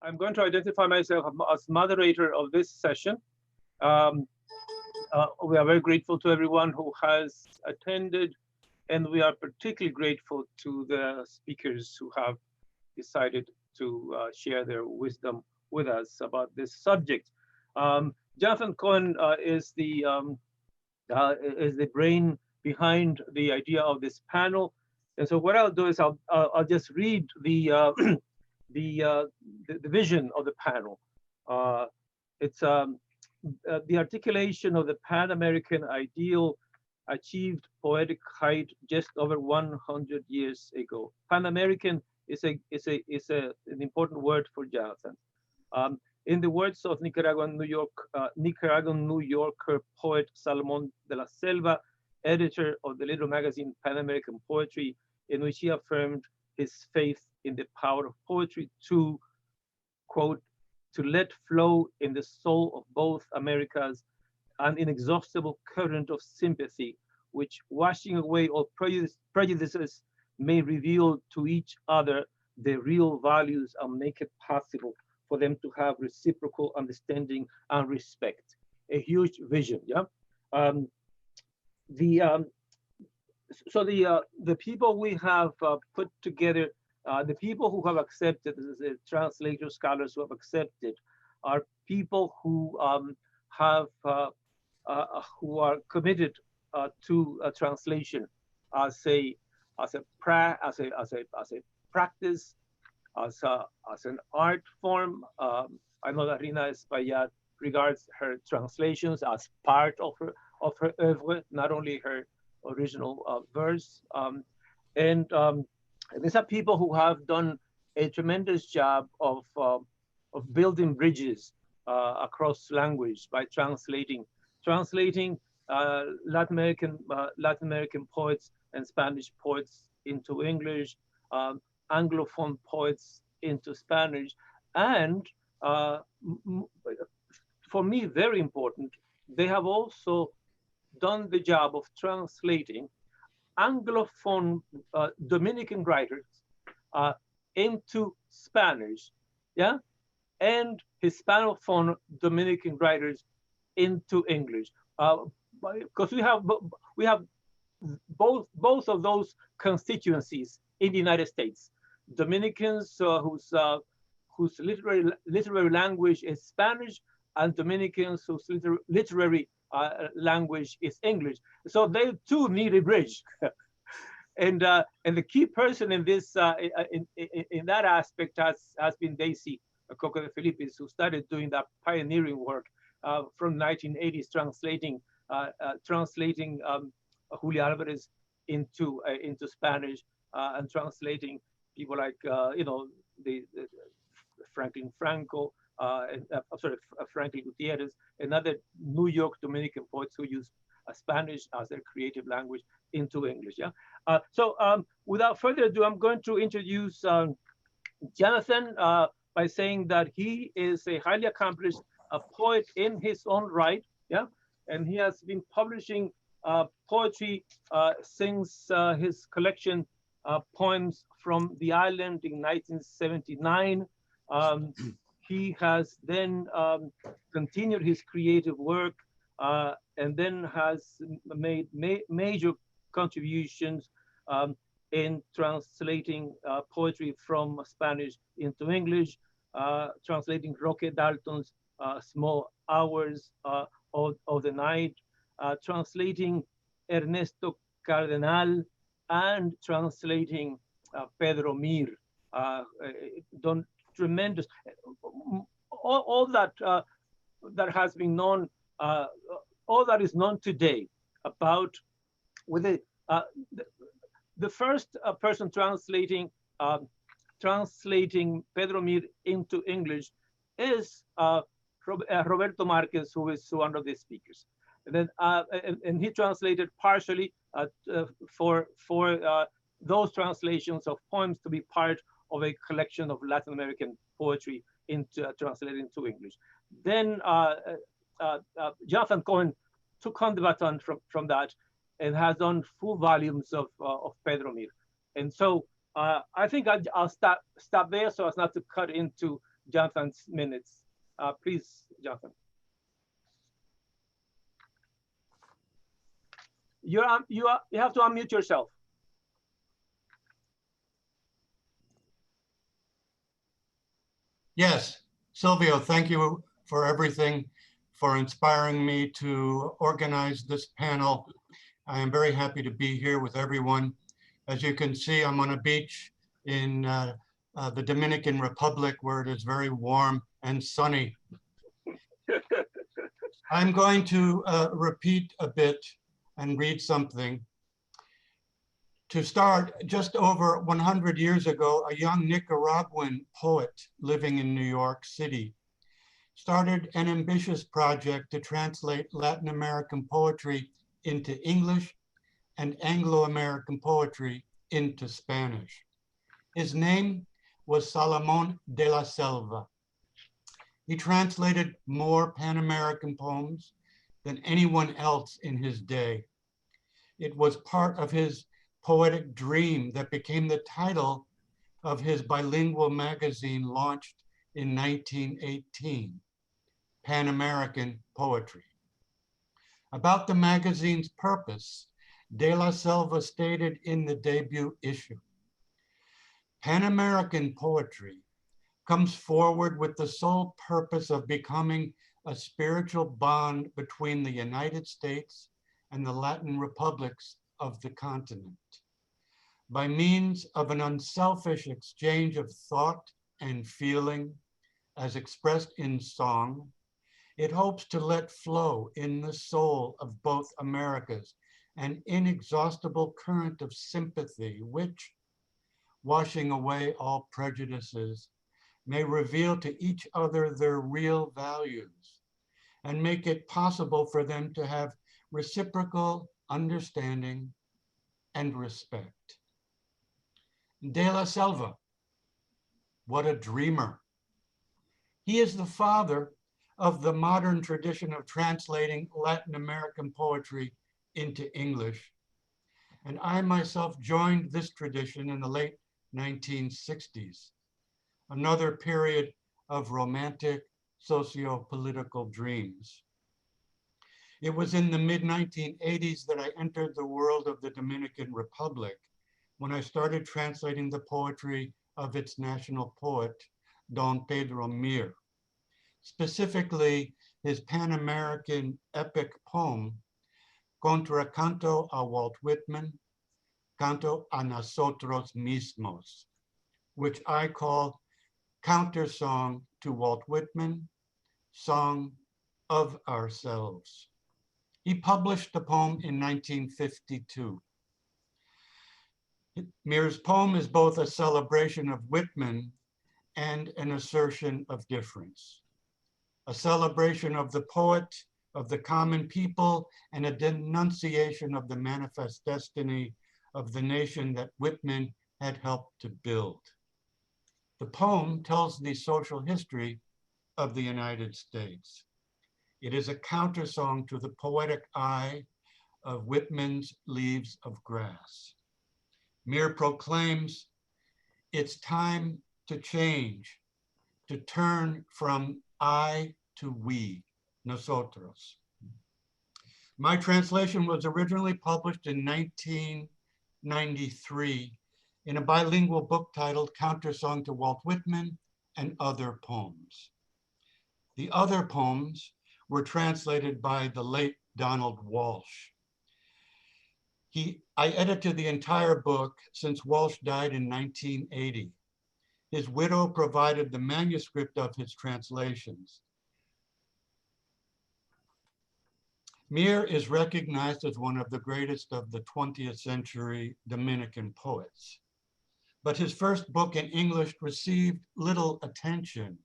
I'm going to identify myself as moderator of this session. We are very grateful to everyone who has attended, and we are particularly grateful to the speakers who have decided to share their wisdom with us about this subject. Jonathan Cohen is the brain behind the idea of this panel, and so what I'll do is I'll just read the the vision of the panel. It's the articulation of the Pan-American ideal achieved poetic height just over 100 years ago. Pan-American is an important word for Jonathan. In the words of Nicaraguan New Yorker poet Salomón de la Selva, editor of the little magazine Pan American Poetry, in which he affirmed his faith in the power of poetry to, quote, to let flow in the soul of both Americas an inexhaustible current of sympathy, which, washing away all prejudices, may reveal to each other the real values and make it possible for them to have reciprocal understanding and respect. A huge vision, yeah? So the people we have put together, the people who have accepted, the translator scholars who have accepted, are people who who are committed to translation as a practice, as an art form. I know that Rhina Espaillat regards her translations as part of her oeuvre, not only her original verse. These are people who have done a tremendous job of building bridges across language by translating Latin American poets and Spanish poets into English, Anglophone poets into Spanish, and for me, very important, they have also done the job of translating Anglophone Dominican writers into Spanish, yeah, and Hispanophone Dominican writers into English, because we have both of those constituencies in the United States. Dominicans whose literary language is Spanish, and Dominicans whose literary language is English. So they too need a bridge. And the key person in this in that aspect has been Daisy Cocco de Filippis, who started doing that pioneering work from 1980s, translating Julio Alvarez into Spanish, and translating people like the Franklin Franco, Franklin Gutierrez, and other New York Dominican poets who use Spanish as their creative language into English. Yeah. So without further ado, I'm going to introduce Jonathan by saying that he is a highly accomplished poet in his own right. Yeah, and he has been publishing poetry since his collection poems from the island in 1979. He has then continued his creative work and then has made major contributions in translating poetry from Spanish into English, translating Roque Dalton's Small Hours of the Night, translating Ernesto Cardenal, and translating Pedro Mir. Done tremendous, all that that has been known, all that is known today about with the first person translating Pedro Mir into English is Roberto Marquez, who is one of the speakers. And then and he translated partially for those translations of poems to be part of a collection of Latin American poetry translated into English. Then Jonathan Cohen took on the baton from that and has done full volumes of Pedro Mir. And so I think I'll stop there so as not to cut into Jonathan's minutes. Please, Jonathan. You have to unmute yourself. Yes, Silvio, thank you for everything, for inspiring me to organize this panel. I am very happy to be here with everyone. As you can see, I'm on a beach in the Dominican Republic, where it is very warm and sunny. I'm going to repeat a bit and read something. To start, just over 100 years ago, a young Nicaraguan poet living in New York City started an ambitious project to translate Latin American poetry into English and Anglo-American poetry into Spanish. His name was Salomón de la Selva. He translated more Pan-American poems than anyone else in his day. It was part of his poetic dream that became the title of his bilingual magazine launched in 1918, Pan-American Poetry. About the magazine's purpose, De la Selva stated in the debut issue, Pan-American poetry comes forward with the sole purpose of becoming a spiritual bond between the United States and the Latin republics of the continent. By means of an unselfish exchange of thought and feeling, as expressed in song, it hopes to let flow in the soul of both Americas an inexhaustible current of sympathy, which, washing away all prejudices, may reveal to each other their real values and make it possible for them to have reciprocal understanding and respect. De la Selva, what a dreamer. He is the father of the modern tradition of translating Latin American poetry into English. And I myself joined this tradition in the late 1960s, another period of romantic socio-political dreams. It was in the mid-1980s that I entered the world of the Dominican Republic when I started translating the poetry of its national poet, Don Pedro Mir, specifically his Pan-American epic poem, Contra Canto a Walt Whitman, Canto a Nosotros Mismos, which I call Counter Song to Walt Whitman, Song of Ourselves. He published the poem in 1952. Mir's poem is both a celebration of Whitman and an assertion of difference, a celebration of the poet, of the common people, and a denunciation of the manifest destiny of the nation that Whitman had helped to build. The poem tells the social history of the United States. It is a countersong to the poetic eye of Whitman's Leaves of Grass. Mir proclaims, it's time to change, to turn from I to we, nosotros. My translation was originally published in 1993 in a bilingual book titled Countersong to Walt Whitman and Other Poems. The other poems were translated by the late Donald Walsh. I edited the entire book since Walsh died in 1980. His widow provided the manuscript of his translations. Mir is recognized as one of the greatest of the 20th century Dominican poets. But his first book in English received little attention.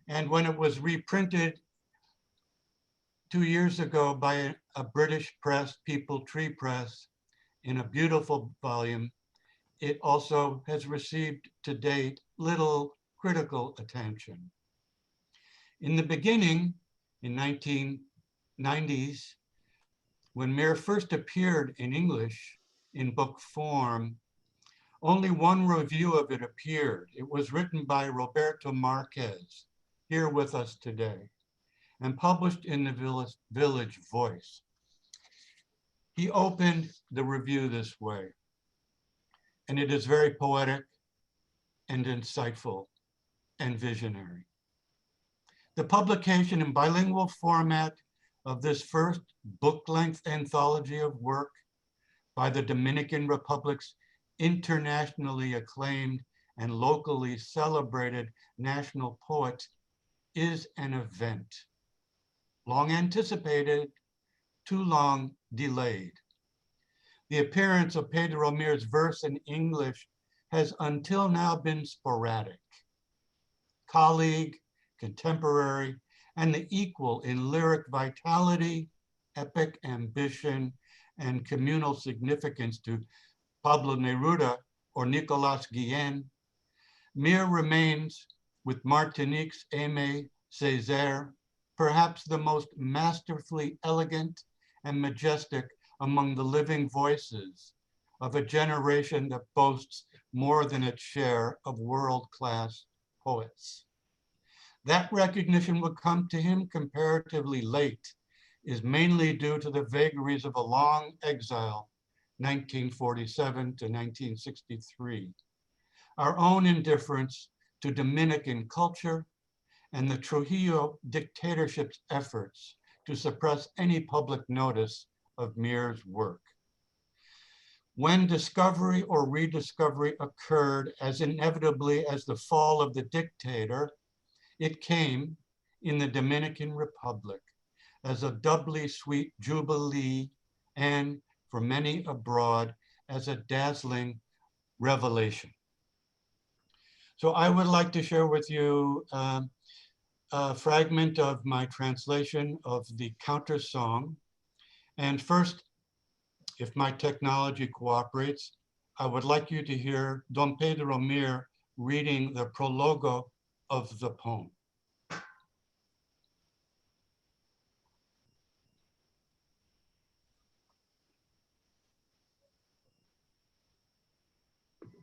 And when it was reprinted 2 years ago by a British press, People Tree Press, in a beautiful volume, it also has received to date little critical attention. In the beginning, in 1990s, when Mir first appeared in English in book form, Only one review of it appeared. It was written by Roberto Marquez, here with us today, and published in the Village Voice. He opened the review this way, and it is very poetic and insightful and visionary. The publication in bilingual format of this first book-length anthology of work by the Dominican Republic's internationally acclaimed and locally celebrated national poet is an event, long anticipated, too long delayed. The appearance of Pedro Mir's verse in English has until now been sporadic. Colleague, contemporary, and the equal in lyric vitality, epic ambition, and communal significance to Pablo Neruda or Nicolas Guillen, Mir remains, with Martinique's Aimé Césaire, perhaps the most masterfully elegant and majestic among the living voices of a generation that boasts more than its share of world-class poets. That recognition would come to him comparatively late, is mainly due to the vagaries of a long exile, 1947 to 1963, our own indifference to Dominican culture, and the Trujillo dictatorship's efforts to suppress any public notice of Mir's work. When discovery or rediscovery occurred as inevitably as the fall of the dictator, it came in the Dominican Republic as a doubly sweet jubilee and, for many abroad, as a dazzling revelation. So I would like to share with you a fragment of my translation of the counter song. And first, if my technology cooperates, I would like you to hear Don Pedro Mir reading the prologo of the poem.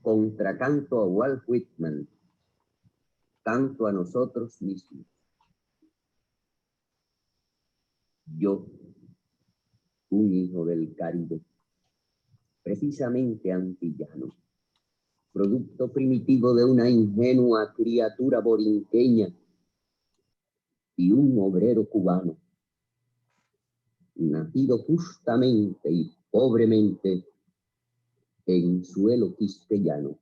Contracanto a Walt Whitman, canto a nosotros mismos. Yo, un hijo del Caribe, precisamente antillano, producto primitivo de una ingenua criatura borinqueña y un obrero cubano, nacido justamente y pobremente en suelo quisqueyano,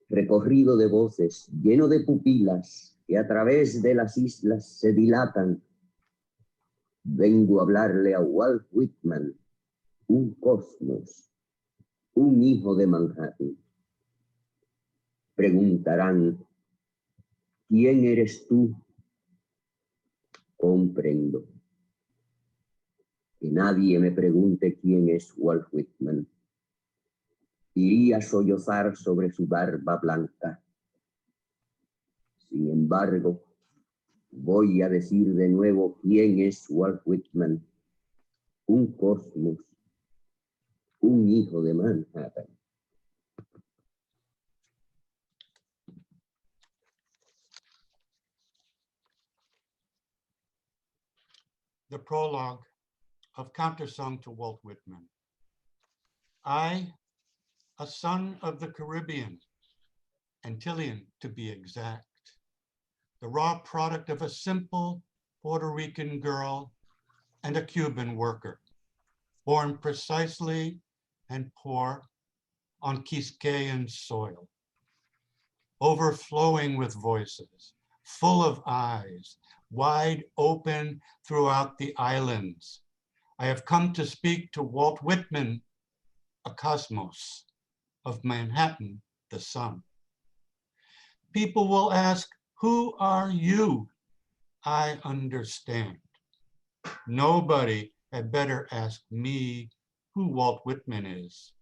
recorrido de voces, lleno de pupilas que a través de las islas se dilatan. Vengo a hablarle a Walt Whitman, un cosmos, un hijo de Manhattan. Preguntarán, ¿quién eres tú? Comprendo. Que nadie me pregunte quién es Walt Whitman. Iría a sollozar sobre su barba blanca. Sin embargo, voy a decir de nuevo quién es Walt Whitman. Un cosmos, un hijo de Manhattan. The prologue of Countersong to Walt Whitman. I, a son of the Caribbean, Antillean to be exact, the raw product of a simple Puerto Rican girl and a Cuban worker, born precisely and poor on Quisqueyan soil, overflowing with voices, full of eyes, wide open throughout the islands. I have come to speak to Walt Whitman, a cosmos, of Manhattan, the sun. People will ask, who are you? I understand. Nobody had better ask me who Walt Whitman is.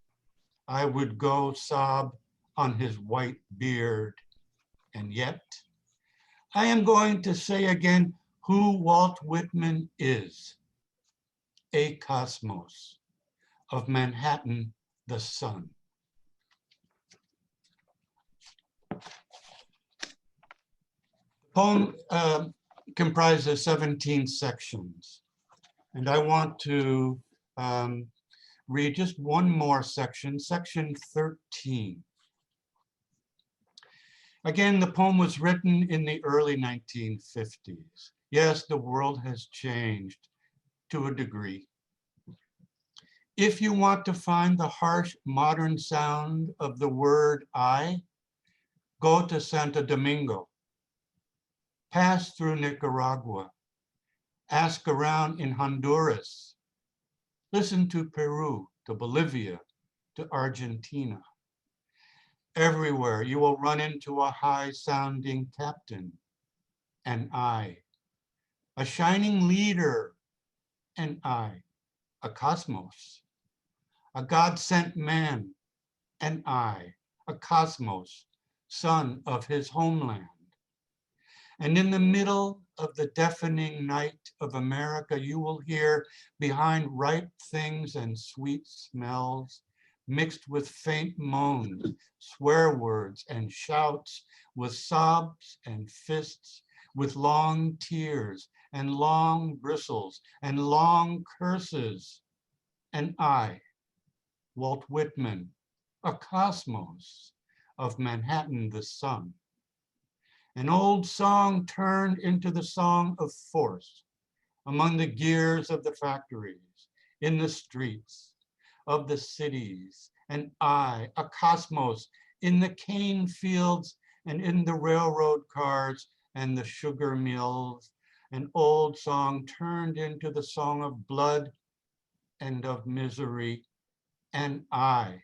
I would go sob on his white beard. And yet, I am going to say again who Walt Whitman is. A cosmos of Manhattan, the sun. Poem comprises 17 sections, and I want to read just one more section, section 13. Again, the poem was written in the early 1950s. Yes, the world has changed to a degree. If you want to find the harsh modern sound of the word I, go to Santo Domingo, pass through Nicaragua, ask around in Honduras, listen to Peru, to Bolivia, to Argentina. Everywhere you will run into a high-sounding captain, an I, a shining leader, an I, a cosmos, a God-sent man, an I, a cosmos, son of his homeland. And in the middle of the deafening night of America, you will hear behind ripe things and sweet smells, mixed with faint moans, swear words and shouts, with sobs and fists, with long tears and long bristles and long curses. And I, Walt Whitman, a cosmos of Manhattan the sun. An old song turned into the song of force among the gears of the factories, in the streets of the cities, and I, a cosmos in the cane fields and in the railroad cars and the sugar mills. An old song turned into the song of blood and of misery, and I,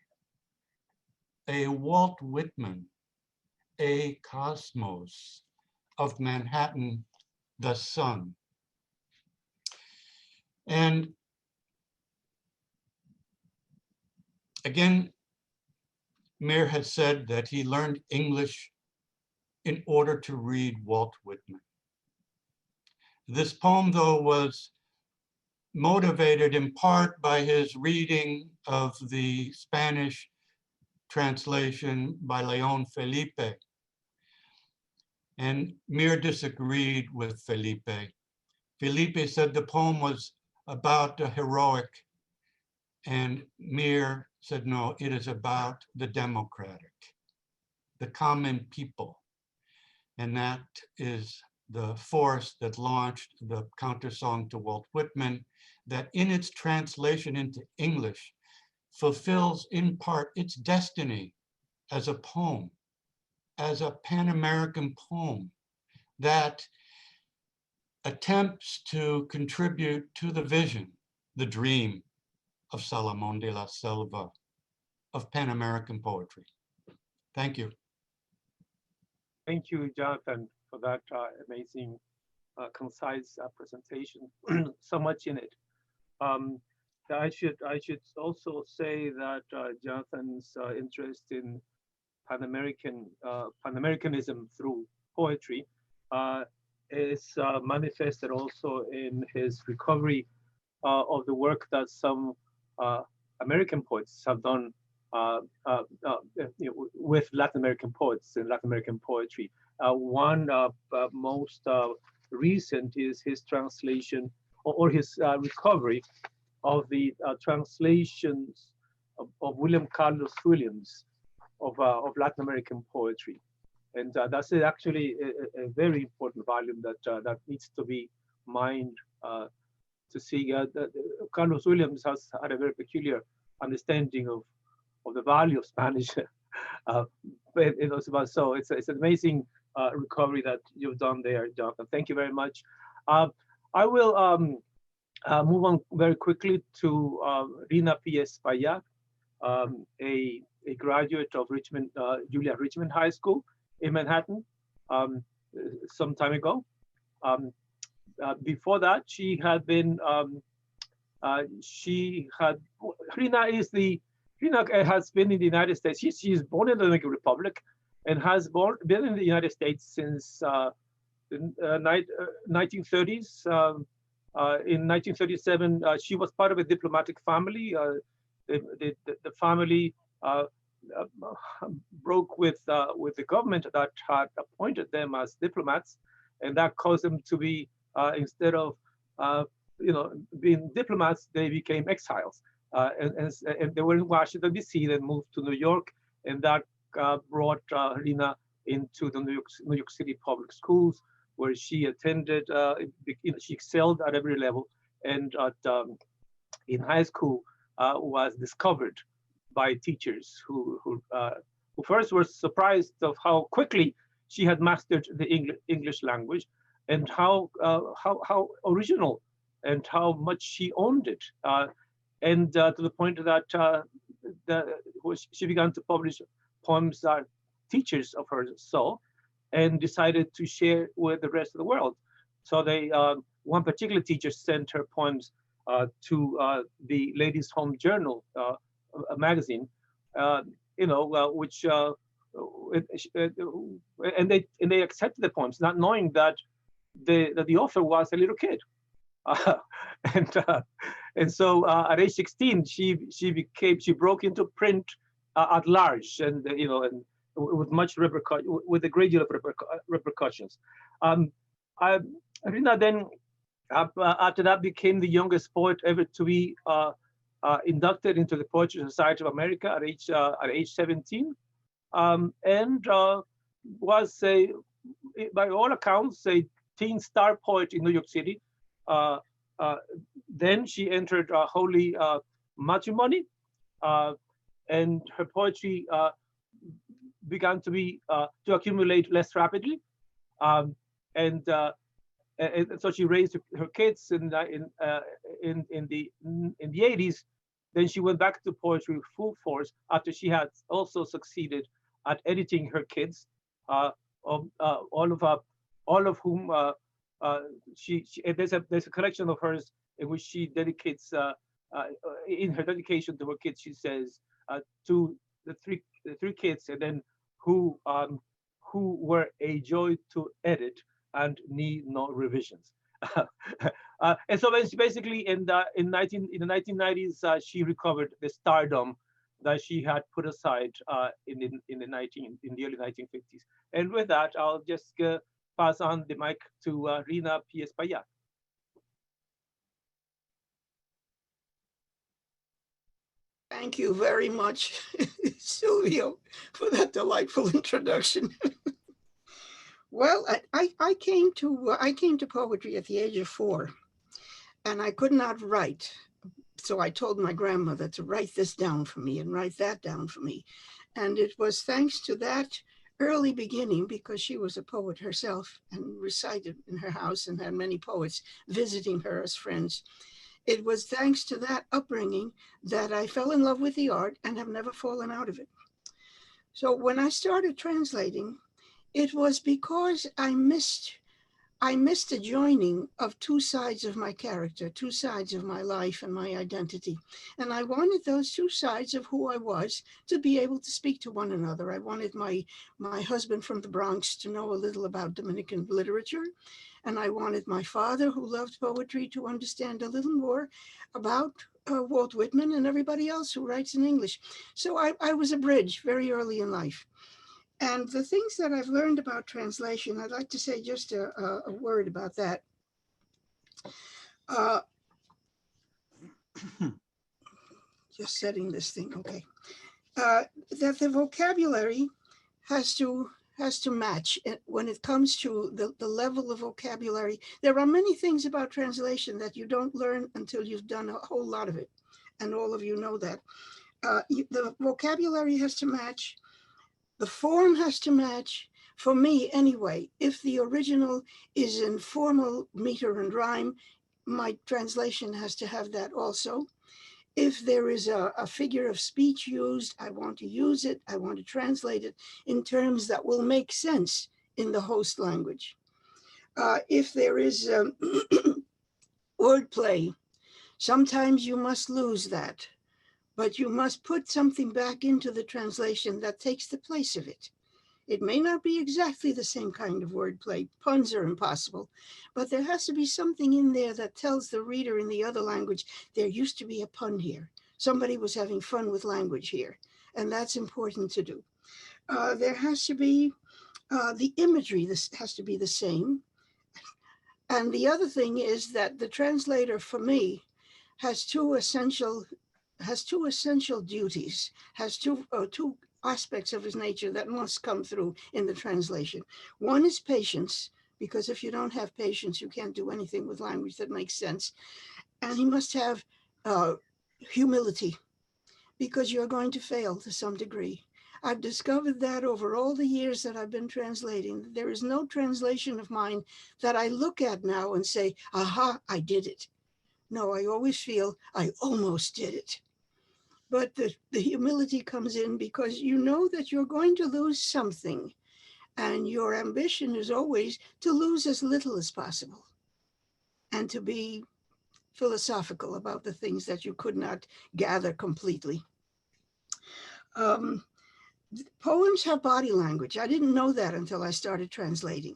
a Walt Whitman, a cosmos of Manhattan the sun. And again, Mir has said that he learned English in order to read Walt Whitman. This poem, though, was motivated in part by his reading of the Spanish translation by Leon Felipe. And Mir disagreed with Felipe. Felipe said the poem was about the heroic, and Mir said, no, it is about the democratic, the common people. And that is the force that launched the countersong to Walt Whitman, that in its translation into English fulfills in part its destiny as a poem, as a Pan-American poem that attempts to contribute to the vision, the dream of Salomón de la Selva, of Pan-American poetry. Thank you. Thank you, Jonathan, for that amazing, concise presentation. So much in it. I should also say that Jonathan's interest in Pan-Americanism through poetry is manifested also in his recovery of the work that some American poets have done with Latin American poets and Latin American poetry. One most recent is his translation or his recovery of the translations of William Carlos Williams of Latin American poetry. And that's actually a very important volume that needs to be mined to see. Carlos Williams has had a very peculiar understanding of the value of Spanish. But it was about, so it's an amazing recovery that you've done there, Jonathan. Thank you very much. I will move on very quickly to Rhina P. Espaillat, a graduate of Juilliard Richmond High School in Manhattan some time ago. Before that, she had been, Rhina has been in the United States. She is born in the Dominican Republic and has been in the United States since the 1930s. In 1937, she was part of a diplomatic family. The family broke with the government that had appointed them as diplomats, and that caused them to be, instead of being diplomats, they became exiles. And they were in Washington, D.C., then moved to New York, and that brought Rhina into the New York City public schools, where she attended. She excelled at every level, and in high school was discovered by teachers who first were surprised of how quickly she had mastered the English language, and how original and how much she owned it, and to the point that she began to publish poems that teachers of hers saw and decided to share with the rest of the world. So one particular teacher sent her poems to the Ladies' Home Journal, a magazine, which and they accepted the poems, not knowing that the author was a little kid. And so at age 16, she broke into print at large, and and with much with a great deal of repercussions. Rhina then, after that, became the youngest poet ever to be inducted into the Poetry Society of America at age 17, and was by all accounts a teen star poet in New York City. Then she entered holy matrimony, and her poetry began to accumulate less rapidly, and so she raised her kids in the 80s. Then she went back to poetry with full force after she had also succeeded at editing her kids, all of whom there's a collection of hers in which she dedicates, in her dedication to her kids, she says to the three kids, and then who were a joy to edit and need no revisions. And so basically in the 1990s, she recovered the stardom that she had put aside in the early 1950s. And with that, I'll just pass on the mic to Rhina P. Espaillat. Thank you very much, Silvio, for that delightful introduction. Well, I came to poetry at the age of 4, and I could not write. So I told my grandmother to write this down for me and write that down for me. And it was thanks to that early beginning, because she was a poet herself and recited in her house and had many poets visiting her as friends. It was thanks to that upbringing that I fell in love with the art and have never fallen out of it. So when I started translating, it was because I missed the joining of two sides of my character, two sides of my life and my identity. And I wanted those two sides of who I was to be able to speak to one another. I wanted my husband from the Bronx to know a little about Dominican literature. And I wanted my father, who loved poetry, to understand a little more about Walt Whitman and everybody else who writes in English. So I was a bridge very early in life. And the things that I've learned about translation, I'd like to say just a word about that. Just setting this thing, okay. That the vocabulary has to match when it comes to the level of vocabulary. There are many things about translation that you don't learn until you've done a whole lot of it. And all of you know that. The vocabulary has to match. The form has to match. For me, anyway, if the original is in formal meter and rhyme, my translation has to have that also. If there is a figure of speech used, I want to use it. I want to translate it in terms that will make sense in the host language. If there is wordplay, sometimes you must lose that, but you must put something back into the translation that takes the place of it. It may not be exactly the same kind of wordplay. Puns are impossible, but there has to be something in there that tells the reader in the other language, there used to be a pun here. Somebody was having fun with language here, and that's important to do. There has to be the imagery. This has to be the same. And the other thing is that the translator, for me, has two essential duties, has two aspects of his nature that must come through in the translation. One is patience, because if you don't have patience, you can't do anything with language that makes sense. And he must have humility, because you're going to fail to some degree. I've discovered that over all the years that I've been translating. There is no translation of mine that I look at now and say, aha, I did it. No, I always feel I almost did it. But the humility comes in because you know that you're going to lose something. And your ambition is always to lose as little as possible and to be philosophical about the things that you could not gather completely. Poems have body language. I didn't know that until I started translating.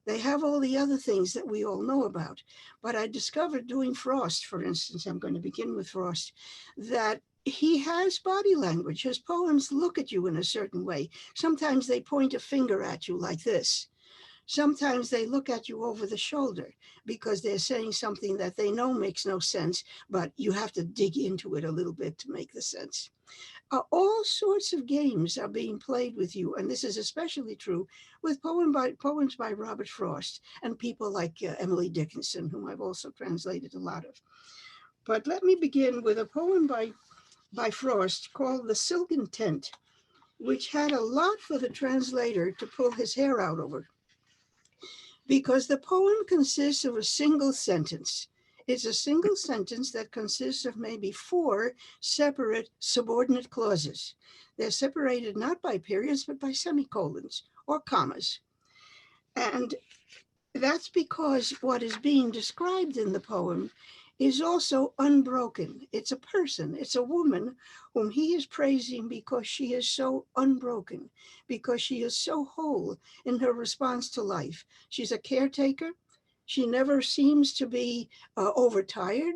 They have all the other things that we all know about. But I discovered doing Frost, for instance, I'm going to begin with Frost, that he has body language. His poems look at you in a certain way. Sometimes they point a finger at you like this. Sometimes they look at you over the shoulder because they're saying something that they know makes no sense, but you have to dig into it a little bit to make the sense. All sorts of games are being played with you, and this is especially true with poems by Robert Frost and people like Emily Dickinson, whom I've also translated a lot of. But let me begin with a poem by Frost called The Silken Tent, which had a lot for the translator to pull his hair out over, because the poem consists of a single sentence. It's a single sentence that consists of maybe 4 separate subordinate clauses. They're separated not by periods, but by semicolons or commas. And that's because what is being described in the poem is also unbroken. It's a person, it's a woman whom he is praising because she is so unbroken, because she is so whole in her response to life. She's a caretaker. She never seems to be overtired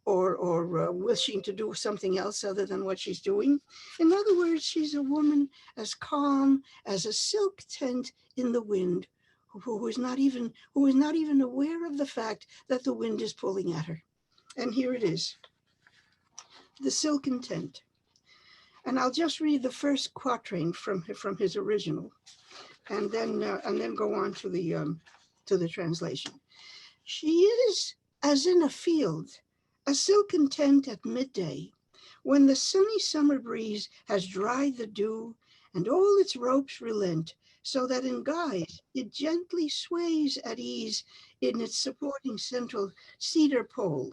or wishing to do something else other than what she's doing. In other words, she's a woman as calm as a silk tent in the wind, who is not even aware of the fact that the wind is pulling at her. And here it is, The Silken Tent. And I'll just read the first quatrain from his original, and then go on to the translation. She is as in a field, a silken tent at midday, when the sunny summer breeze has dried the dew, and all its ropes relent, so that in guise it gently sways at ease in its supporting central cedar pole.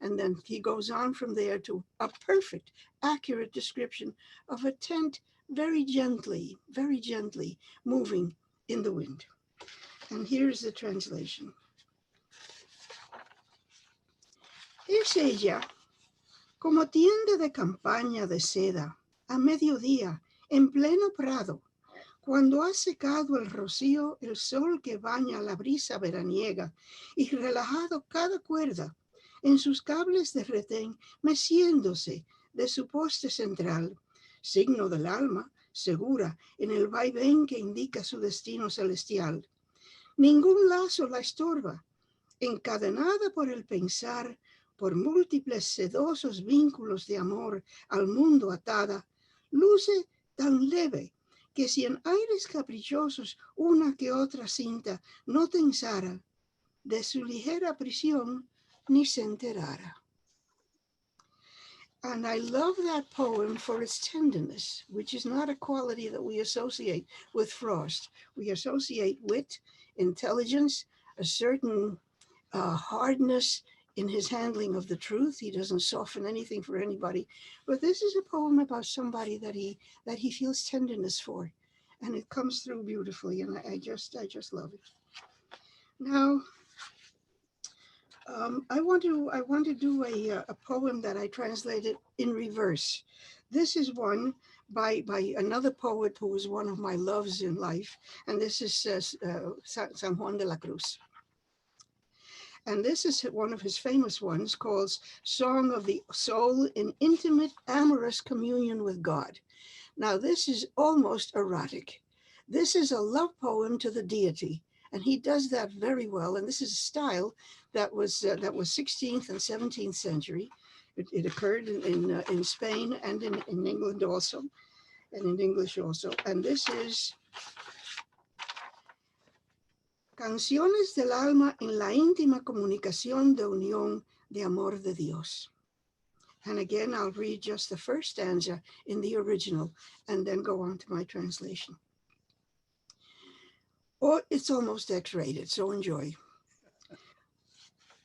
And then he goes on from there to a perfect, accurate description of a tent very gently moving in the wind. And here's the translation. Es ella, como tienda de campaña de seda, a mediodía, en pleno prado, cuando ha secado el rocío, el sol que baña la brisa veraniega, y relajado cada cuerda, en sus cables de retén, meciéndose de su poste central, signo del alma, segura, en el vaivén que indica su destino celestial. Ningún lazo la estorba, encadenada por el pensar, por múltiples sedosos vínculos de amor al mundo atada, luce tan leve que si en aires caprichosos una que otra cinta no tensara, de su ligera prisión ni se enterara. And I love that poem for its tenderness, which is not a quality that we associate with Frost. We associate wit, intelligence, a certain hardness in his handling of the truth. He doesn't soften anything for anybody. But this is a poem about somebody that he feels tenderness for. And it comes through beautifully, and I just love it. Now, I want to do a poem that I translated in reverse. This is one by another poet who was one of my loves in life, and this is San Juan de la Cruz. And this is one of his famous ones called Song of the Soul in Intimate Amorous Communion with God. Now, this is almost erotic. This is a love poem to the deity, And he does that very well. And this is a style that was 16th and 17th century. It occurred in Spain and in England also, and in English also. And this is Canciones del alma en la íntima comunicación de unión de amor de Dios. And again, I'll read just the first stanza in the original and then go on to my translation. Oh, it's almost X-rated, so enjoy.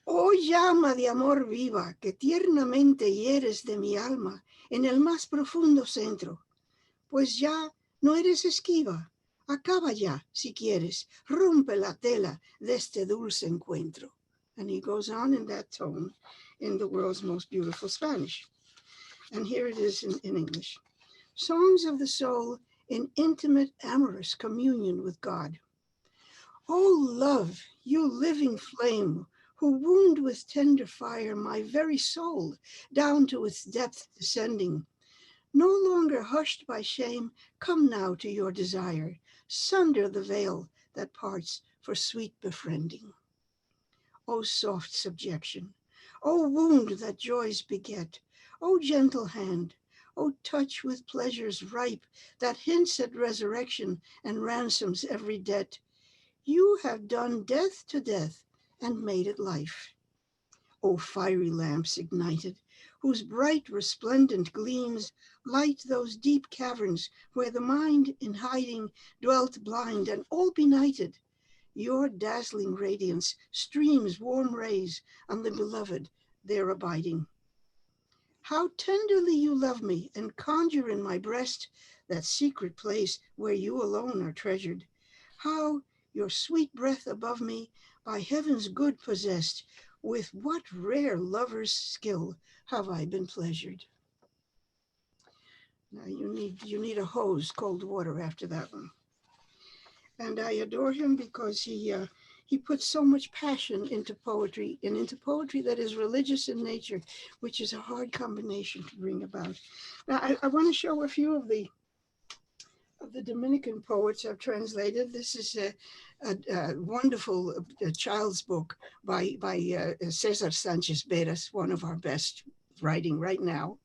Oh llama de amor viva que tiernamente hieres de mi alma en el más profundo centro, pues ya no eres esquiva. Acaba ya, si quieres, rompe la tela de este dulce encuentro. And he goes on in that tone in the world's most beautiful Spanish. And here it is in English. Songs of the soul in intimate, amorous communion with God. Oh, love, you living flame, who wound with tender fire my very soul down to its depth descending. No longer hushed by shame, come now to your desire. Sunder the veil that parts for sweet befriending. O soft subjection, O wound that joys beget, O gentle hand, O touch with pleasures ripe that hints at resurrection and ransoms every debt. You have done death to death and made it life. O fiery lamps ignited, whose bright resplendent gleams light those deep caverns where the mind in hiding dwelt blind and all benighted. Your dazzling radiance streams warm rays on the beloved there abiding. How tenderly you love me and conjure in my breast that secret place where you alone are treasured. How your sweet breath above me by heaven's good possessed, with what rare lover's skill have I been pleasured. Now you need a hose, cold water after that one. And I adore him because he puts so much passion into poetry, and into poetry that is religious in nature, which is a hard combination to bring about. Now I want to show a few of the Dominican poets I've translated. This is a wonderful child's book by Cesar Sanchez Beras, one of our best writing right now.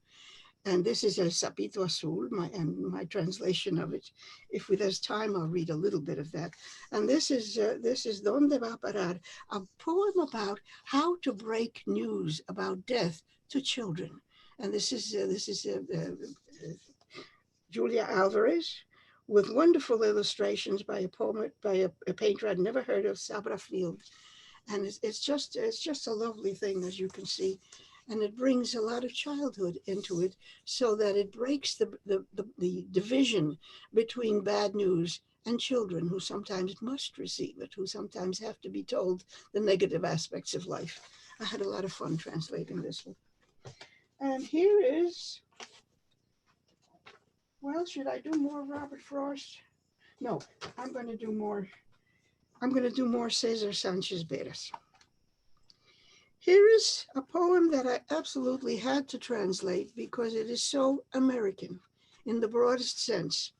And this is El Sapito Azul, my translation of it. If there's time, I'll read a little bit of that. And this is Donde Va a Parar, a poem about how to break news about death to children. And this is Julia Alvarez, with wonderful illustrations by a poet, by a painter I'd never heard of, Sabra Field. And it's just a lovely thing, as you can see. And it brings a lot of childhood into it so that it breaks the division between bad news and children who sometimes must receive it, who sometimes have to be told the negative aspects of life. I had a lot of fun translating this one. And here is, well, should I do more Robert Frost? No, I'm going to do more Cesar Sanchez Beras. Here is a poem that I absolutely had to translate because it is so American in the broadest sense.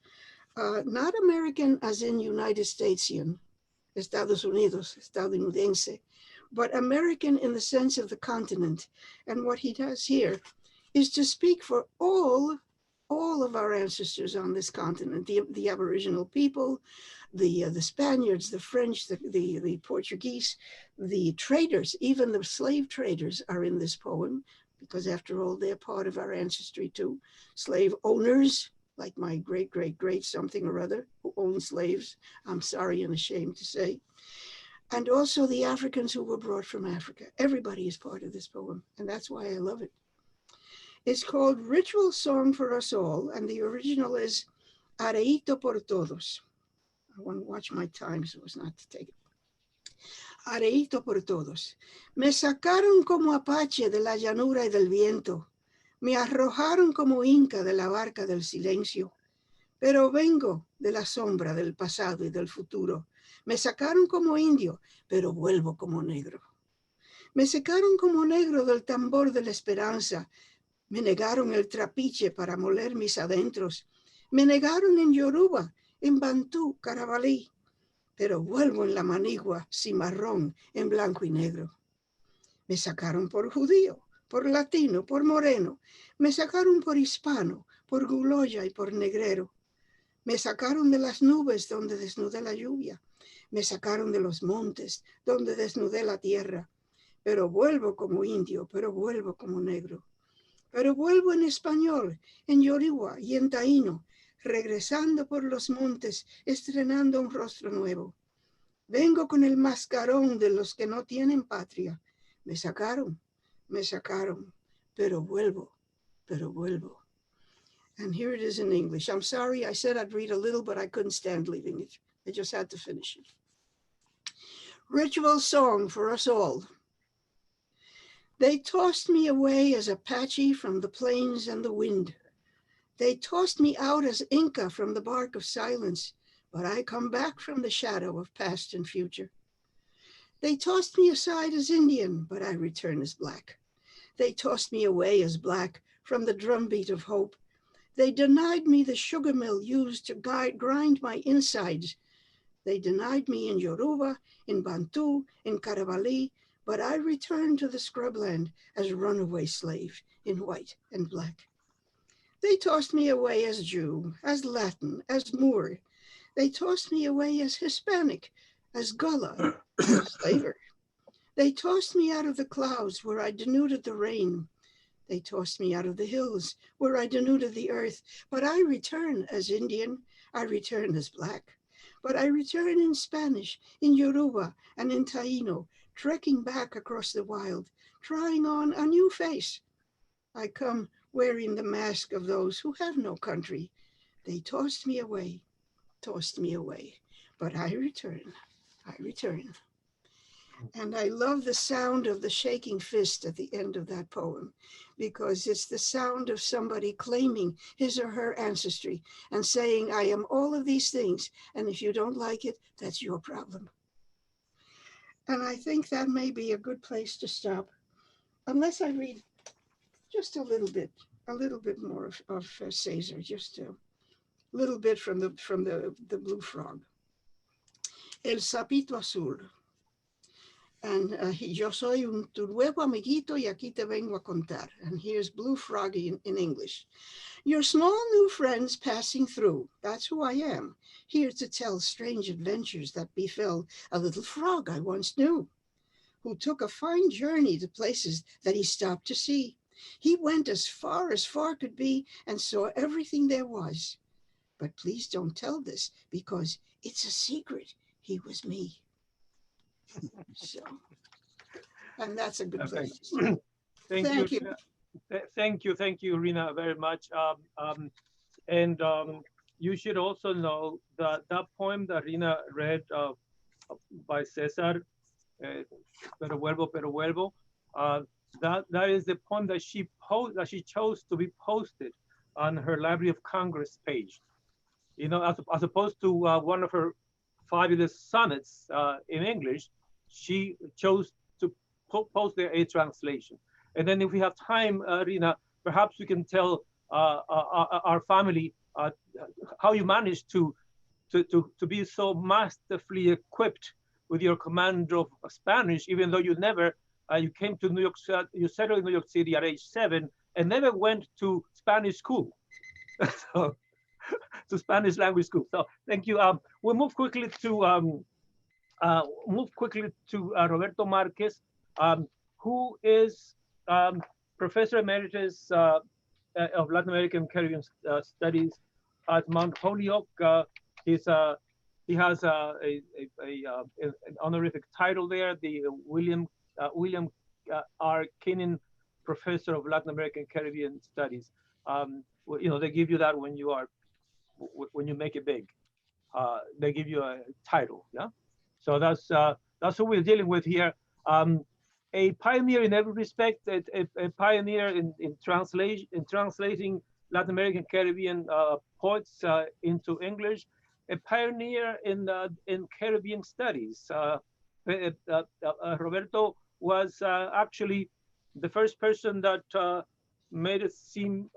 Not American as in United Statesian, Estados Unidos, estadounidense, but American in the sense of the continent. And what he does here is to speak for all of our ancestors on this continent, the Aboriginal people, the Spaniards, the French, the Portuguese, the traders, even the slave traders are in this poem, because after all, they're part of our ancestry too. Slave owners, like my great, great, great something or other, who owned slaves, I'm sorry and ashamed to say. And also the Africans who were brought from Africa. Everybody is part of this poem, and that's why I love it. It's called Ritual Song for Us All, and the original is Areito por Todos. I want to watch my time so as not to take it. Areito por Todos. Me sacaron como apache de la llanura y del viento. Me arrojaron como inca de la barca del silencio. Pero vengo de la sombra del pasado y del futuro. Me sacaron como indio, pero vuelvo como negro. Me sacaron como negro del tambor de la esperanza. Me negaron el trapiche para moler mis adentros. Me negaron en Yoruba, en Bantú, Carabalí. pero vuelvo en la manigua cimarrón en blanco y negro. Me sacaron por judío, por latino, por moreno. Me sacaron por hispano, por guloya y por negrero. Me sacaron de las nubes donde desnudé la lluvia. Me sacaron de los montes donde desnudé la tierra. Pero vuelvo como indio, pero vuelvo como negro. Pero vuelvo en español, en yorigua y en taíno, regresando por los montes, estrenando un rostro nuevo. Vengo con el mascarón de los que no tienen patria. Me sacaron, pero vuelvo, pero vuelvo. And here it is in English. I'm sorry, I said I'd read a little, but I couldn't stand leaving it. I just had to finish it. Ritual song for us all. They tossed me away as Apache from the plains and the wind. They tossed me out as Inca from the bark of silence, but I come back from the shadow of past and future. They tossed me aside as Indian, but I return as Black. They tossed me away as Black from the drumbeat of hope. They denied me the sugar mill used to grind my insides. They denied me in Yoruba, in Bantu, in Caravali, but I return to the scrubland as runaway slave in white and black. They tossed me away as Jew, as Latin, as Moor. They tossed me away as Hispanic, as Gullah, as slaver. They tossed me out of the clouds where I denuded the rain. They tossed me out of the hills where I denuded the earth, but I return as Indian, I return as Black. But I return in Spanish, in Yoruba, and in Taino, trekking back across the wild, trying on a new face. I come wearing the mask of those who have no country. They tossed me away, but I return. And I love the sound of the shaking fist at the end of that poem, because it's the sound of somebody claiming his or her ancestry and saying, I am all of these things, and if you don't like it, that's your problem. And I think that may be a good place to stop, unless I read just a little bit more of Cesar, just a little bit from the Blue Frog. El sapito azul. And yo soy tu nuevo amiguito y aquí te vengo a contar. And here's Blue Frog in English. Your small new friends passing through, that's who I am, here to tell strange adventures that befell a little frog I once knew, who took a fine journey to places that he stopped to see. He went as far could be and saw everything there was. But please don't tell this because it's a secret. He was me. So, and that's a good place. Thank you. Thank you, Rhina, very much. You should also know that that poem that Rhina read by Cesar, Pero Vuelvo, that is the poem that she chose to be posted on her Library of Congress page. You know, as opposed to one of her fabulous sonnets in English, she chose to post there a translation. And then if we have time, Rhina, perhaps we can tell our family how you managed to be so masterfully equipped with your command of Spanish, even though you never, you came to New York, you settled in New York City at age 7 and never went to Spanish school. So, to Spanish language school. So thank you. We'll move quickly to Roberto Marquez, who is Professor Emeritus of Latin American Caribbean Studies at Mount Holyoke. He has an honorific title there, the William R. Kinnan Professor of Latin American Caribbean Studies. You know, they give you that when you make it big. They give you a title, yeah. So that's what we're dealing with here. A pioneer in every respect, a pioneer in translating Latin American Caribbean poets into English, a pioneer in Caribbean studies. Roberto was actually the first person that made it seem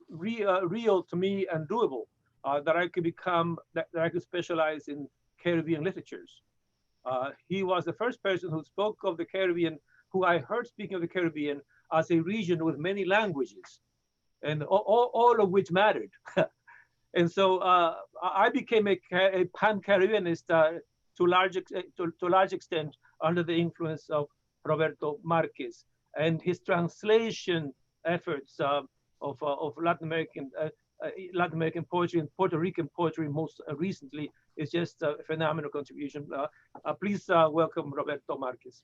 real to me and doable, that I could become, that I could specialize in Caribbean literatures. He was the first person who spoke of the Caribbean, who I heard speaking of the Caribbean as a region with many languages, and all of which mattered. And so I became a pan-Caribbeanist to large extent under the influence of Roberto Marquez and his translation efforts of Latin American poetry and Puerto Rican poetry most recently is just a phenomenal contribution. Please welcome Roberto Marquez.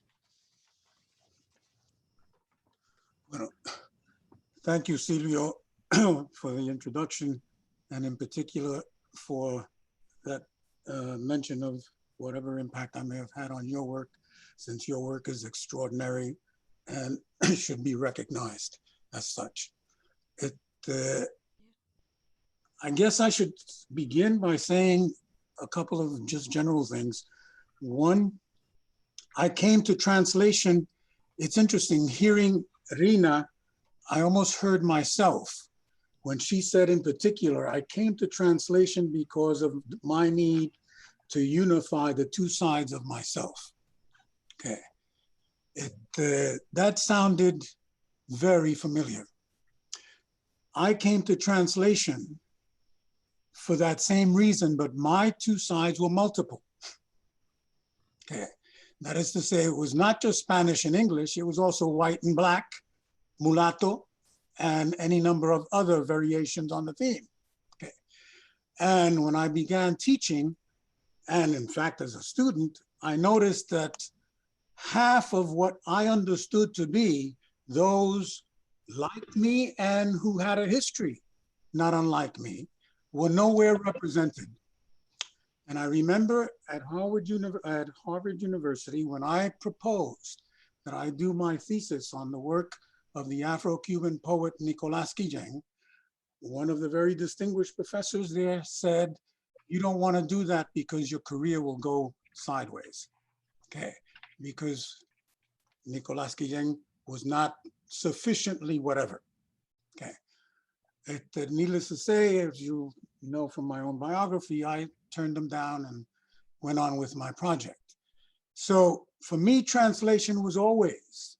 Well, thank you, Silvio, for the introduction, and in particular for that mention of whatever impact I may have had on your work, since your work is extraordinary and should be recognized as such. I guess I should begin by saying a couple of just general things. One, I came to translation. It's interesting hearing Rhina, I almost heard myself when she said in particular, I came to translation because of my need to unify the two sides of myself. Okay, that sounded very familiar. I came to translation for that same reason, but my two sides were multiple. Okay, that is to say, it was not just Spanish and English, it was also white and black, mulatto, and any number of other variations on the theme. Okay, and when I began teaching, and in fact as a student, I noticed that half of what I understood to be those like me and who had a history not unlike me were nowhere represented. And I remember at Harvard University, when I proposed that I do my thesis on the work of the Afro-Cuban poet Nicolás Guillén, one of the very distinguished professors there said, you don't want to do that because your career will go sideways. Okay, because Nicolás Guillén was not sufficiently whatever. Okay, needless to say, as you know from my own biography, I turned them down and went on with my project. So for me, translation was always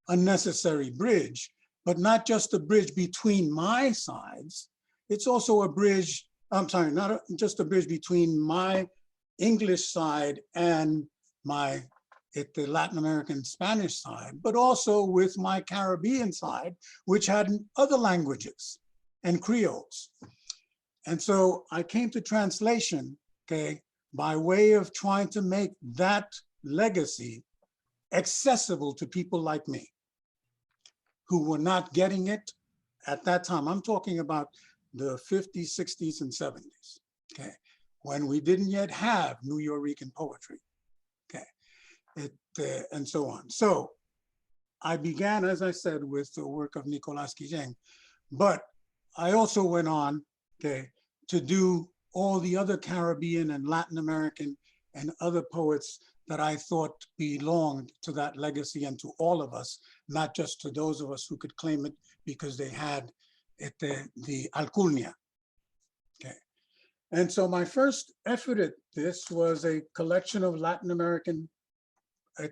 a necessary bridge, but not just a bridge between my sides. It's also a bridge, I'm sorry, not just a bridge between my English side and my the Latin American Spanish side, but also with my Caribbean side, which had other languages and Creoles. And so I came to translation, okay, by way of trying to make that legacy accessible to people like me, who were not getting it at that time. I'm talking about the 50s, 60s, and 70s, okay, when we didn't yet have Nuyorican poetry, okay, and so on. So I began, as I said, with the work of Nicolás Guillén, but I also went on, okay, to do all the other Caribbean and Latin American and other poets that I thought belonged to that legacy and to all of us, not just to those of us who could claim it because they had the alcurnia. Okay. And so my first effort at this was a collection of Latin American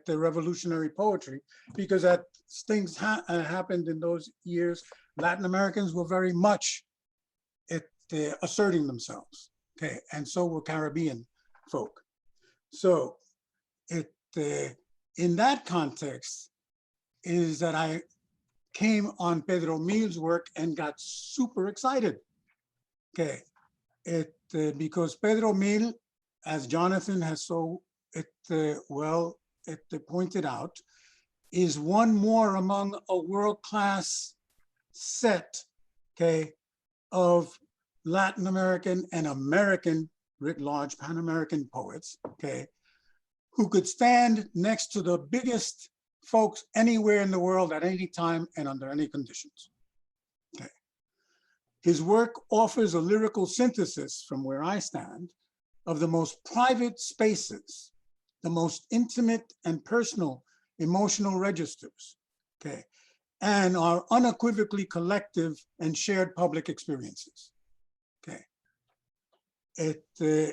revolutionary poetry, because as things happened in those years, Latin Americans were very much asserting themselves, okay, and so were Caribbean folk. So in that context is that I came on Pedro Mir's work and got super excited, okay, because Pedro Mir, as Jonathan has so pointed out, is one more among a world-class set, okay, of Latin American and American, writ large, Pan-American poets, okay, who could stand next to the biggest folks anywhere in the world at any time and under any conditions. Okay. His work offers a lyrical synthesis, from where I stand, of the most private spaces, the most intimate and personal emotional registers, okay, and are unequivocally collective and shared public experiences. Okay.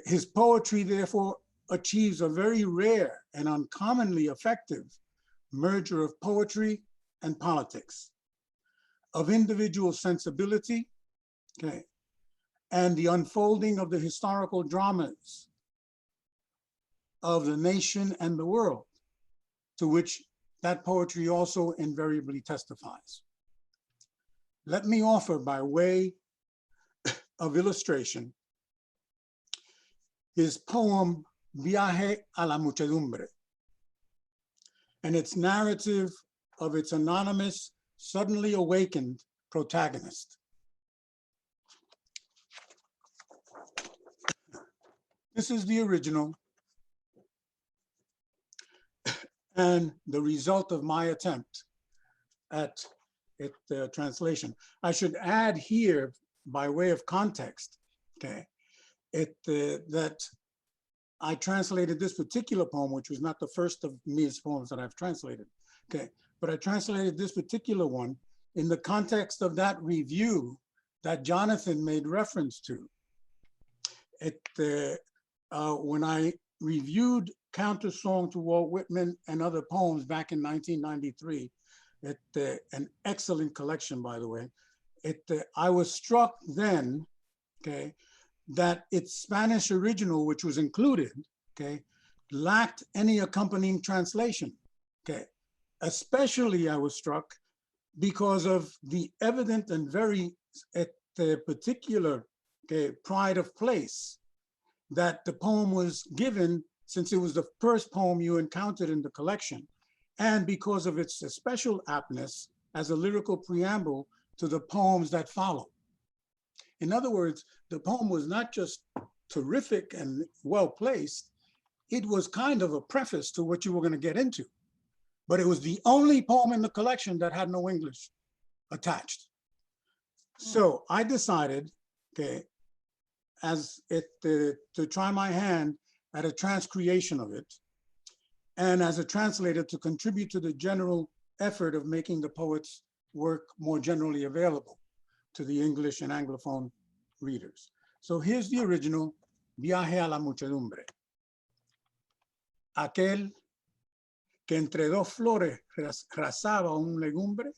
His poetry, therefore, achieves a very rare and uncommonly effective merger of poetry and politics, of individual sensibility, okay, and the unfolding of the historical dramas of the nation and the world, to which that poetry also invariably testifies. Let me offer, by way of illustration, his poem Viaje a la Muchedumbre, and its narrative of its anonymous, suddenly awakened protagonist. This is the original and the result of my attempt at translation. I should add here, by way of context, okay, that I translated this particular poem, which was not the first of Mir's poems that I've translated, okay, but I translated this particular one in the context of that review that Jonathan made reference to. When I reviewed Counter Song to Walt Whitman and Other Poems back in 1993, an excellent collection, by the way, I was struck then, okay, that its Spanish original, which was included, okay, lacked any accompanying translation, okay. Especially I was struck because of the evident and very particular, okay, pride of place that the poem was given, since it was the first poem you encountered in the collection, and because of its special aptness as a lyrical preamble to the poems that follow. In other words, the poem was not just terrific and well-placed, it was kind of a preface to what you were going to get into. But it was the only poem in the collection that had no English attached. So I decided, okay, to try my hand at a transcreation of it, and as a translator to contribute to the general effort of making the poet's work more generally available to the English and Anglophone readers. So here's the original, Viaje a la Muchedumbre. Aquel que entre dos flores rasaba un legumbre,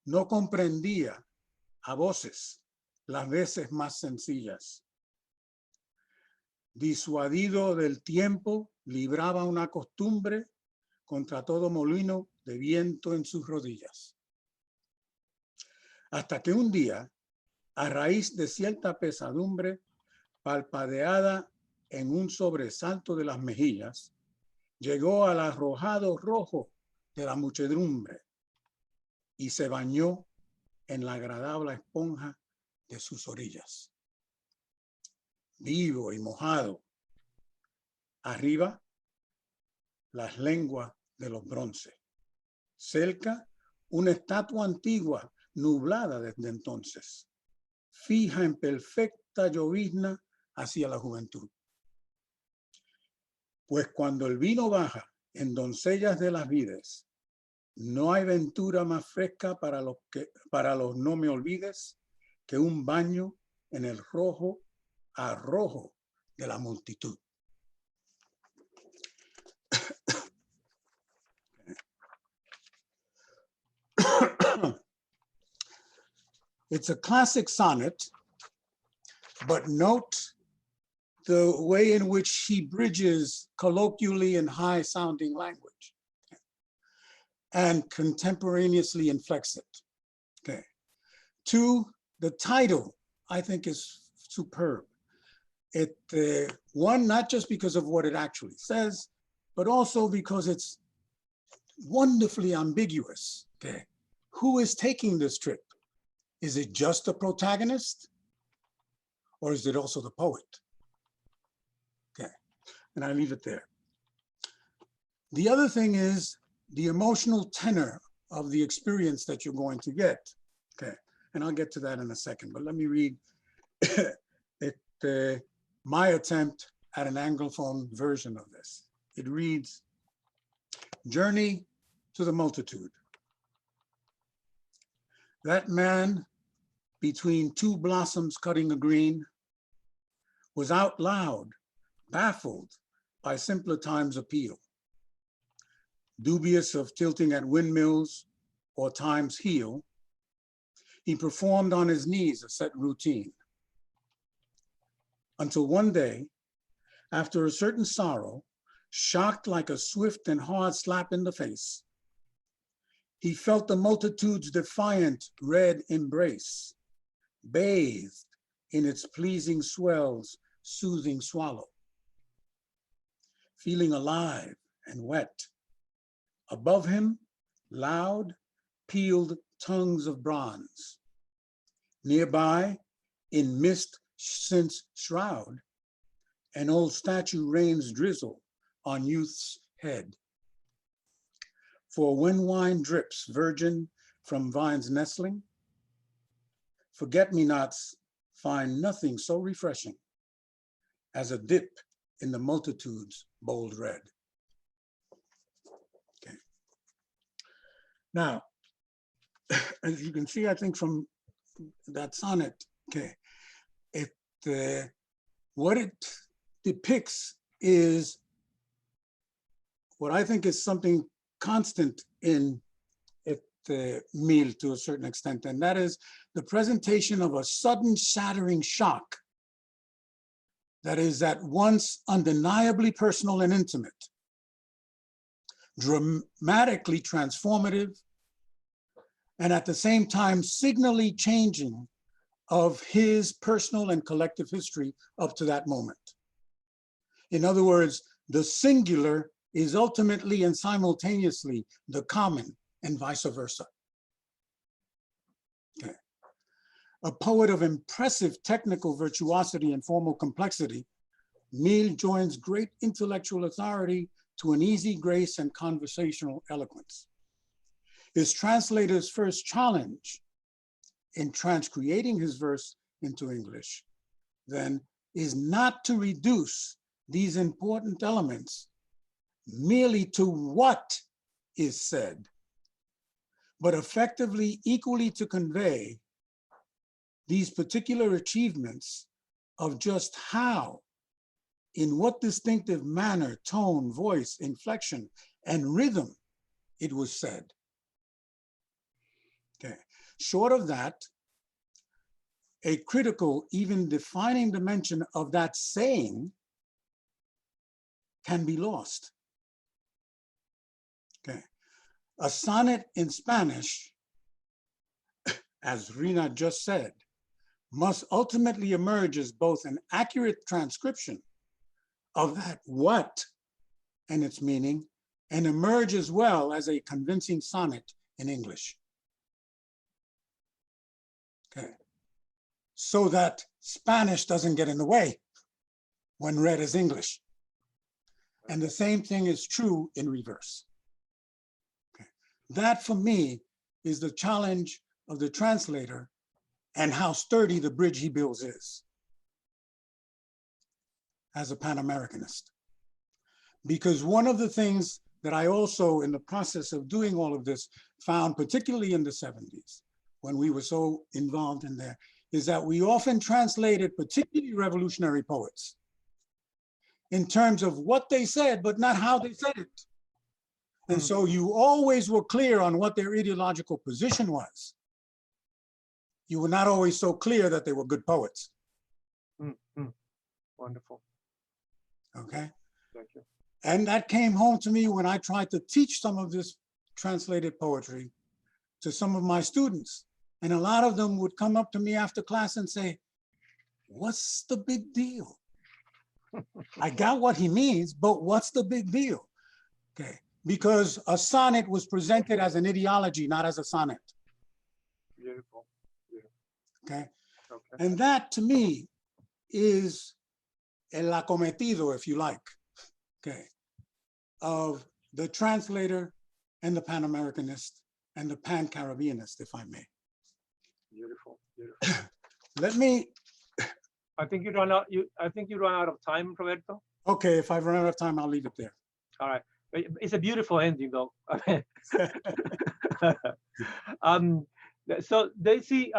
no comprendía a voces las veces más sencillas. Disuadido del tiempo, libraba una costumbre contra todo molino de viento en sus rodillas. Hasta que un día, a raíz de cierta pesadumbre, palpadeada en un sobresalto de las mejillas, llegó al arrojado rojo de la muchedumbre y se bañó en la agradable esponja de sus orillas. Vivo y mojado, arriba las lenguas de los bronces, cerca una estatua antigua nublada desde entonces, fija en perfecta llovizna hacia la juventud. Pues cuando el vino baja en doncellas de las vides, no hay ventura más fresca para los no me olvides que un baño en el rojo arrojo de la multitud. It's a classic sonnet, but note the way in which he bridges colloquially and high-sounding language and contemporaneously inflects it. Okay. Two, the title, I think, is superb. One, not just because of what it actually says, but also because it's wonderfully ambiguous. Okay. Who is taking this trip? Is it just the protagonist? Or is it also the poet? Okay, and I leave it there. The other thing is the emotional tenor of the experience that you're going to get. Okay, and I'll get to that in a second, but let me read my attempt at an Anglophone version of this. It reads, Journey to the Multitude. That man between two blossoms cutting a green was out loud, baffled by simpler times appeal. Dubious of tilting at windmills or time's heel, he performed on his knees a set routine. Until one day, after a certain sorrow, shocked like a swift and hard slap in the face, he felt the multitude's defiant red embrace, bathed in its pleasing swell's soothing swallow. Feeling alive and wet, above him, loud, pealed tongues of bronze. Nearby, in mist since shroud, an old statue rains drizzle on youth's head. For when wine drips virgin from vine's nestling, forget-me-nots find nothing so refreshing as a dip in the multitude's bold red. Okay. Now, as you can see, I think from that sonnet, okay, what it depicts is what I think is something constant in Mir to a certain extent, and that is the presentation of a sudden shattering shock that is at once undeniably personal and intimate, dramatically transformative, and at the same time signally changing of his personal and collective history up to that moment. In other words, the singular is ultimately and simultaneously the common and vice versa. Okay. A poet of impressive technical virtuosity and formal complexity, Mir joins great intellectual authority to an easy grace and conversational eloquence. His translator's first challenge in transcreating his verse into English, then, is not to reduce these important elements merely to what is said, but effectively equally to convey these particular achievements of just how, in what distinctive manner, tone, voice, inflection, and rhythm it was said. Okay. Short of that, a critical, even defining dimension of that saying can be lost. Okay. A sonnet in Spanish, as Rhina just said, must ultimately emerge as both an accurate transcription of that what and its meaning, and emerge as well as a convincing sonnet in English. Okay. So that Spanish doesn't get in the way when read as English. And the same thing is true in reverse. Okay. That for me is the challenge of the translator and how sturdy the bridge he builds is as a Pan-Americanist. Because one of the things that I also, in the process of doing all of this, found particularly in the 70s, when we were so involved in there, is that we often translated particularly revolutionary poets in terms of what they said, but not how they said it. And so you always were clear on what their ideological position was. You were not always so clear that they were good poets. Wonderful. Okay. Thank you. And that came home to me when I tried to teach some of this translated poetry to some of my students. And a lot of them would come up to me after class and say, what's the big deal? I got what he means, but what's the big deal? Okay, because a sonnet was presented as an ideology, not as a sonnet. Beautiful. Beautiful. Okay, Okay. and that to me is el acometido, if you like, okay, of the translator and the Pan-Americanist and the Pan-Caribbeanist, if I may. Beautiful. Beautiful. Let me. I think you run out. I think you run out of time, Roberto. Okay, if I've run out of time, I'll leave it there. All right. It's a beautiful ending, though. So Daisy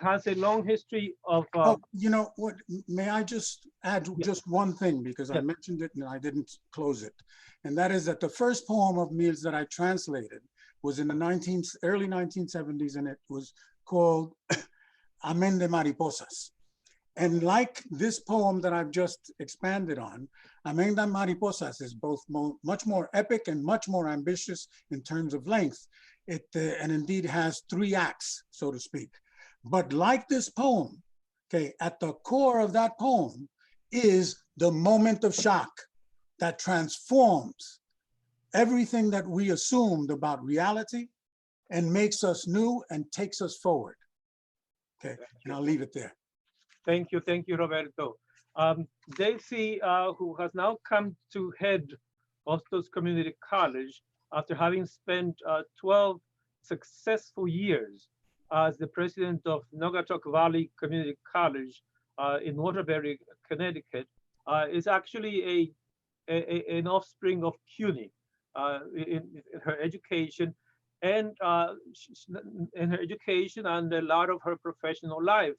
has a long history of. Oh, you know what? May I just add just one thing, because I Yeah. mentioned it and I didn't close it. And that is that the first poem of Mir's that I translated was in the early 1970s, and it was called Amén de Mariposas. And like this poem that I've just expanded on, Amén de Mariposas is both much more epic and much more ambitious in terms of length. It and indeed has 3 acts, so to speak. But like this poem, okay, at the core of that poem is the moment of shock that transforms everything that we assumed about reality and makes us new and takes us forward. Okay, and I'll leave it there. Thank you, Roberto. Daisy, who has now come to head Hostos Community College after having spent 12 successful years as the president of Naugatuck Valley Community College in Waterbury, Connecticut, is actually an offspring of CUNY in her education and a lot of her professional life.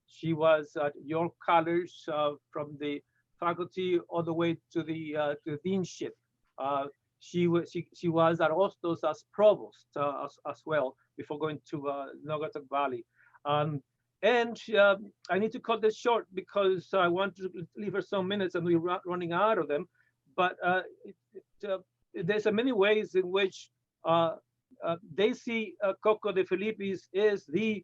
She was at York College from the faculty all the way to the deanship. She was at Hostos as provost as well before going to Naugatuck Valley. And I need to cut this short because I want to leave her some minutes and we're running out of them. But there's many ways in which Daisy Cocco de Filippis is the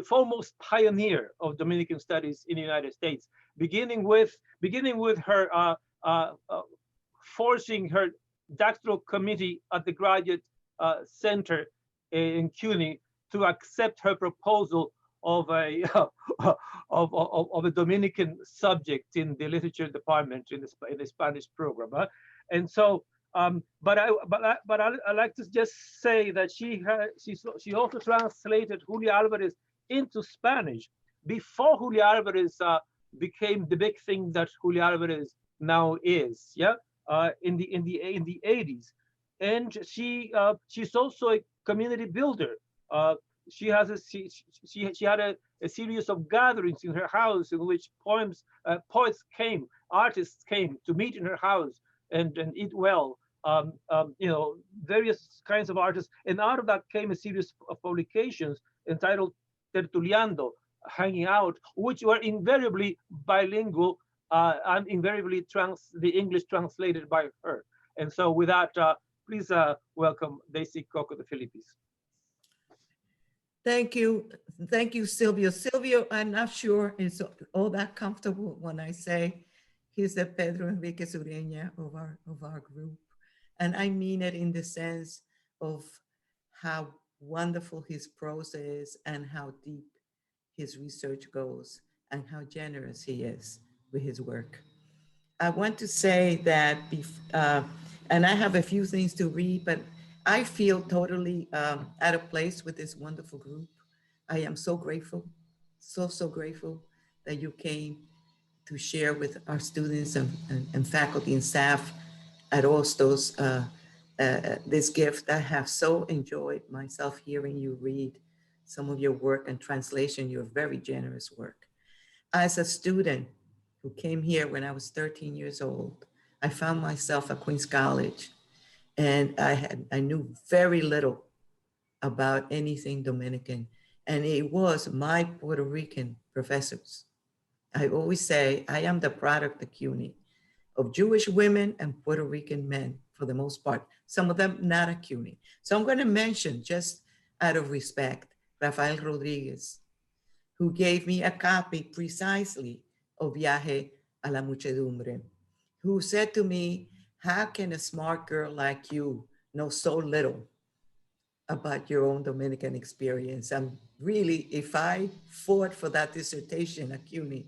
foremost pioneer of Dominican studies in the United States, beginning with her forcing her doctoral committee at the Graduate Center in CUNY to accept her proposal of a Dominican subject in the literature department in the Spanish program. And so, but I like to just say that she also translated Julio Alvarez into Spanish before Julio Alvarez became the big thing that Julio Alvarez now is. Yeah, in the 80s, and she's also a community builder. She had a series of gatherings in her house in which poets came, artists came to meet in her house and eat well. You know, various kinds of artists, and out of that came a series of publications entitled Tertuliando, hanging out, which were invariably bilingual and invariably the English translated by her. And so with that, please welcome Daisy Cocco de Filippis. Thank you, Silvio. Silvio, I'm not sure it's all that comfortable when I say he's the Pedro Enriquez Ureña of our group. And I mean it in the sense of how wonderful his prose is and how deep his research goes and how generous he is with his work. I want to say that, and I have a few things to read, but I feel totally out of place with this wonderful group. I am so grateful, so grateful that you came to share with our students and faculty and staff at Hostos this gift. I have so enjoyed myself hearing you read some of your work and translation, your very generous work. As a student who came here when I was 13 years old, I found myself at Queens College, and I knew very little about anything Dominican. And it was my Puerto Rican professors. I always say I am the product of CUNY, of Jewish women and Puerto Rican men for the most part, some of them not at CUNY. So I'm going to mention, just out of respect, Rafael Rodriguez, who gave me a copy precisely of Viaje a la Muchedumbre, who said to me, how can a smart girl like you know so little about your own Dominican experience? And really, if I fought for that dissertation at CUNY,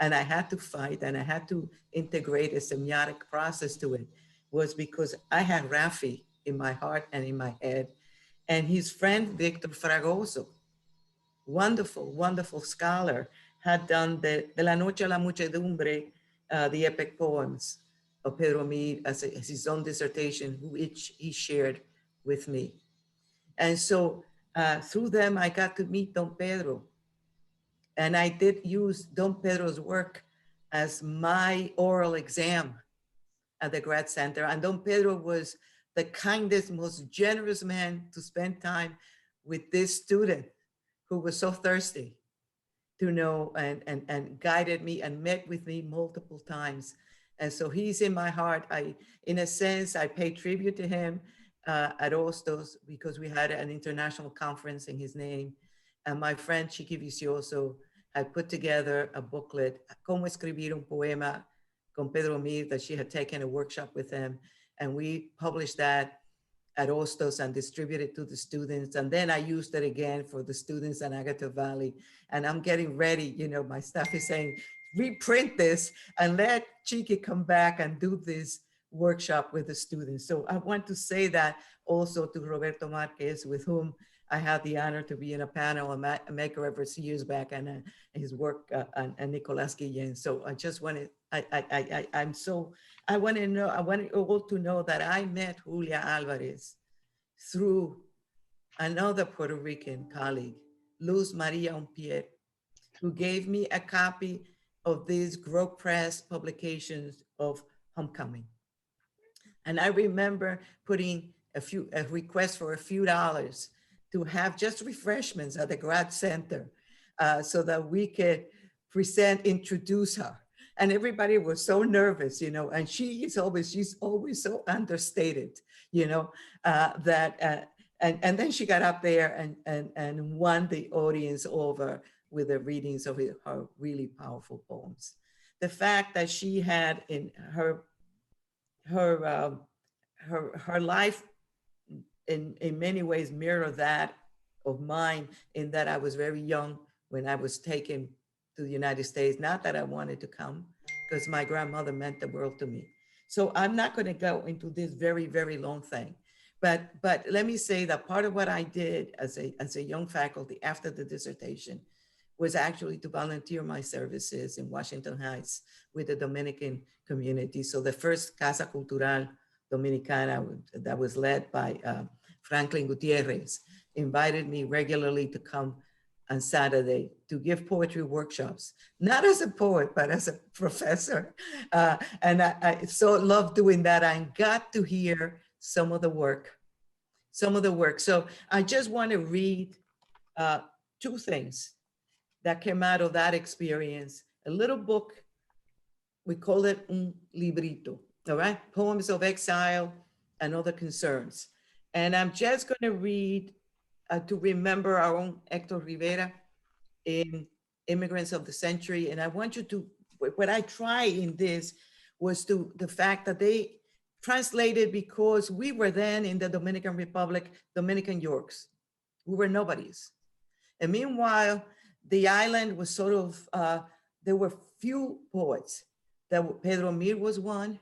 and I had to fight and I had to integrate a semiotic process to it, was because I had Rafi in my heart and in my head, and his friend Victor Fragoso, wonderful, wonderful scholar, had done De la Noche a la Muchedumbre, the epic poems of Pedro Mir as his own dissertation, which he shared with me. And so Through them, I got to meet Don Pedro. And I did use Don Pedro's work as my oral exam at the grad center. And Don Pedro was the kindest, most generous man to spend time with this student who was so thirsty to know, and guided me and met with me multiple times. And so he's in my heart. In a sense, I pay tribute to him at Hostos because we had an international conference in his name. And my friend Chiqui Vicioso had put together a booklet, Cómo escribir un poema con Pedro Mir, that she had taken a workshop with him. And we published that at Hostos and distributed to the students. And then I used it again for the students in Agato Valley. And I'm getting ready, you know, my staff is saying, reprint this and let Chiqui come back and do this workshop with the students. So I want to say that also to Roberto Marquez, with whom I had the honor to be in a panel, a maker ever years back, and his work, and Nicolas Guillen. So I just wanted, I want all to know that I met Julia Alvarez through another Puerto Rican colleague, Luz Maria Umpier, who gave me a copy of these Grow Press publications of Homecoming. And I remember putting a request for a few dollars to have just refreshments at the grad center so that we could introduce her. And everybody was so nervous, you know, and she's always so understated, you know, and then she got up there and won the audience over with the readings of her really powerful poems. The fact that she had in her life in many ways mirror that of mine, in that I was very young when I was taken to the United States. Not that I wanted to come, because my grandmother meant the world to me. So I'm not going to go into this very, very long thing. But let me say that part of what I did as a young faculty after the dissertation was actually to volunteer my services in Washington Heights with the Dominican community. So the first Casa Cultural Dominicana that was led by Franklin Gutierrez invited me regularly to come on Saturday to give poetry workshops, not as a poet, but as a professor. And I so loved doing that. I got to hear some of the work. So I just want to read two things that came out of that experience. A little book, we call it Un Librito, all right? Poems of Exile and Other Concerns. And I'm just gonna read to remember our own Hector Rivera in Immigrants of the Century. And I want you to, what I try in this was the fact that they translated, because we were then in the Dominican Republic, Dominican Yorks. We were nobodies. And meanwhile, the island was sort of, there were few poets. Pedro Mir was one.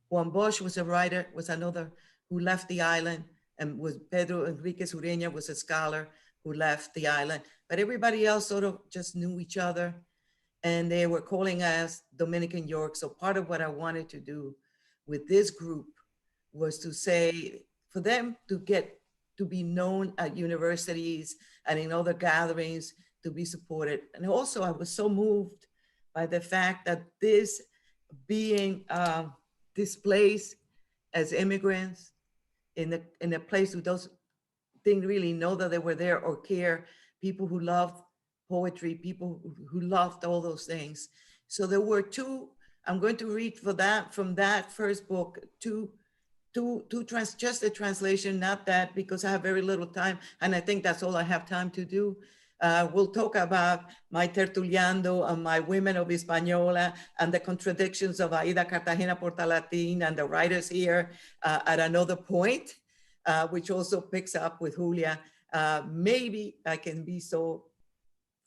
Juan Bosch was a writer, was another who left the island, and was Pedro Enriquez Ureña was a scholar who left the island. But everybody else sort of just knew each other, and they were calling us Dominican York. So part of what I wanted to do with this group was to say, for them to get to be known at universities and in other gatherings, to be supported. And also I was so moved by the fact that this being displaced as immigrants in a place who didn't really know that they were there or care, people who loved poetry, people who loved all those things. So there were two, I'm going to read from that first book, just a translation, not that, because I have very little time, and I think that's all I have time to do. We'll talk about my tertuliando and my women of Hispaniola and the contradictions of Aida Cartagena Portalatin and the writers here at another point, which also picks up with Julia. Maybe I can be so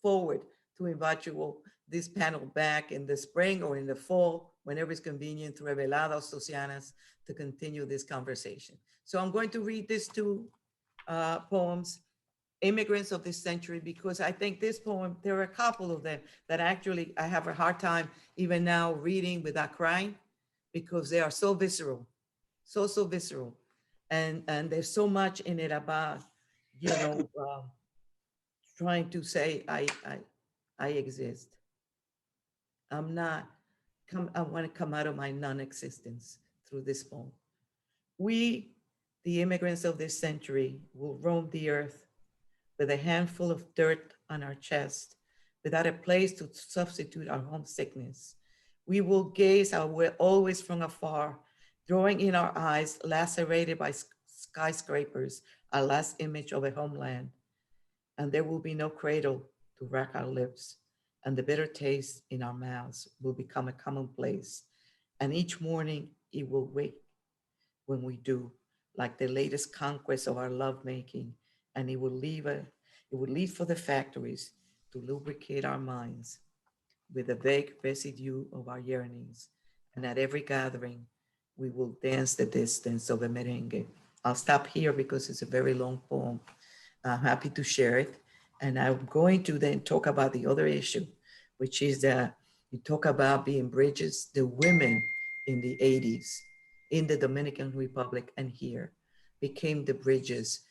forward to invite you all this panel back in the spring or in the fall, whenever it's convenient, to Reveladas Socianas, to continue this conversation. So I'm going to read these two poems, Immigrants of this Century, because I think this poem, there are a couple of them that actually I have a hard time even now reading without crying, because they are so visceral, so visceral. And there's so much in it about you know, trying to say I exist. I'm not, I want to come out of my non-existence through this poem. We, the immigrants of this century, will roam the earth with a handful of dirt on our chest, without a place to substitute our homesickness. We will gaze always from afar, drawing in our eyes, lacerated by skyscrapers, our last image of a homeland. And there will be no cradle to rack our lips, and the bitter taste in our mouths will become a commonplace. And each morning it will wake when we do, like the latest conquest of our lovemaking, and it will leave for the factories to lubricate our minds with the vague residue of our yearnings. And at every gathering, we will dance the distance of a merengue. I'll stop here because it's a very long poem. I'm happy to share it. And I'm going to then talk about the other issue, which is that you talk about being bridges. The women in the 80s in the Dominican Republic and here became the bridges,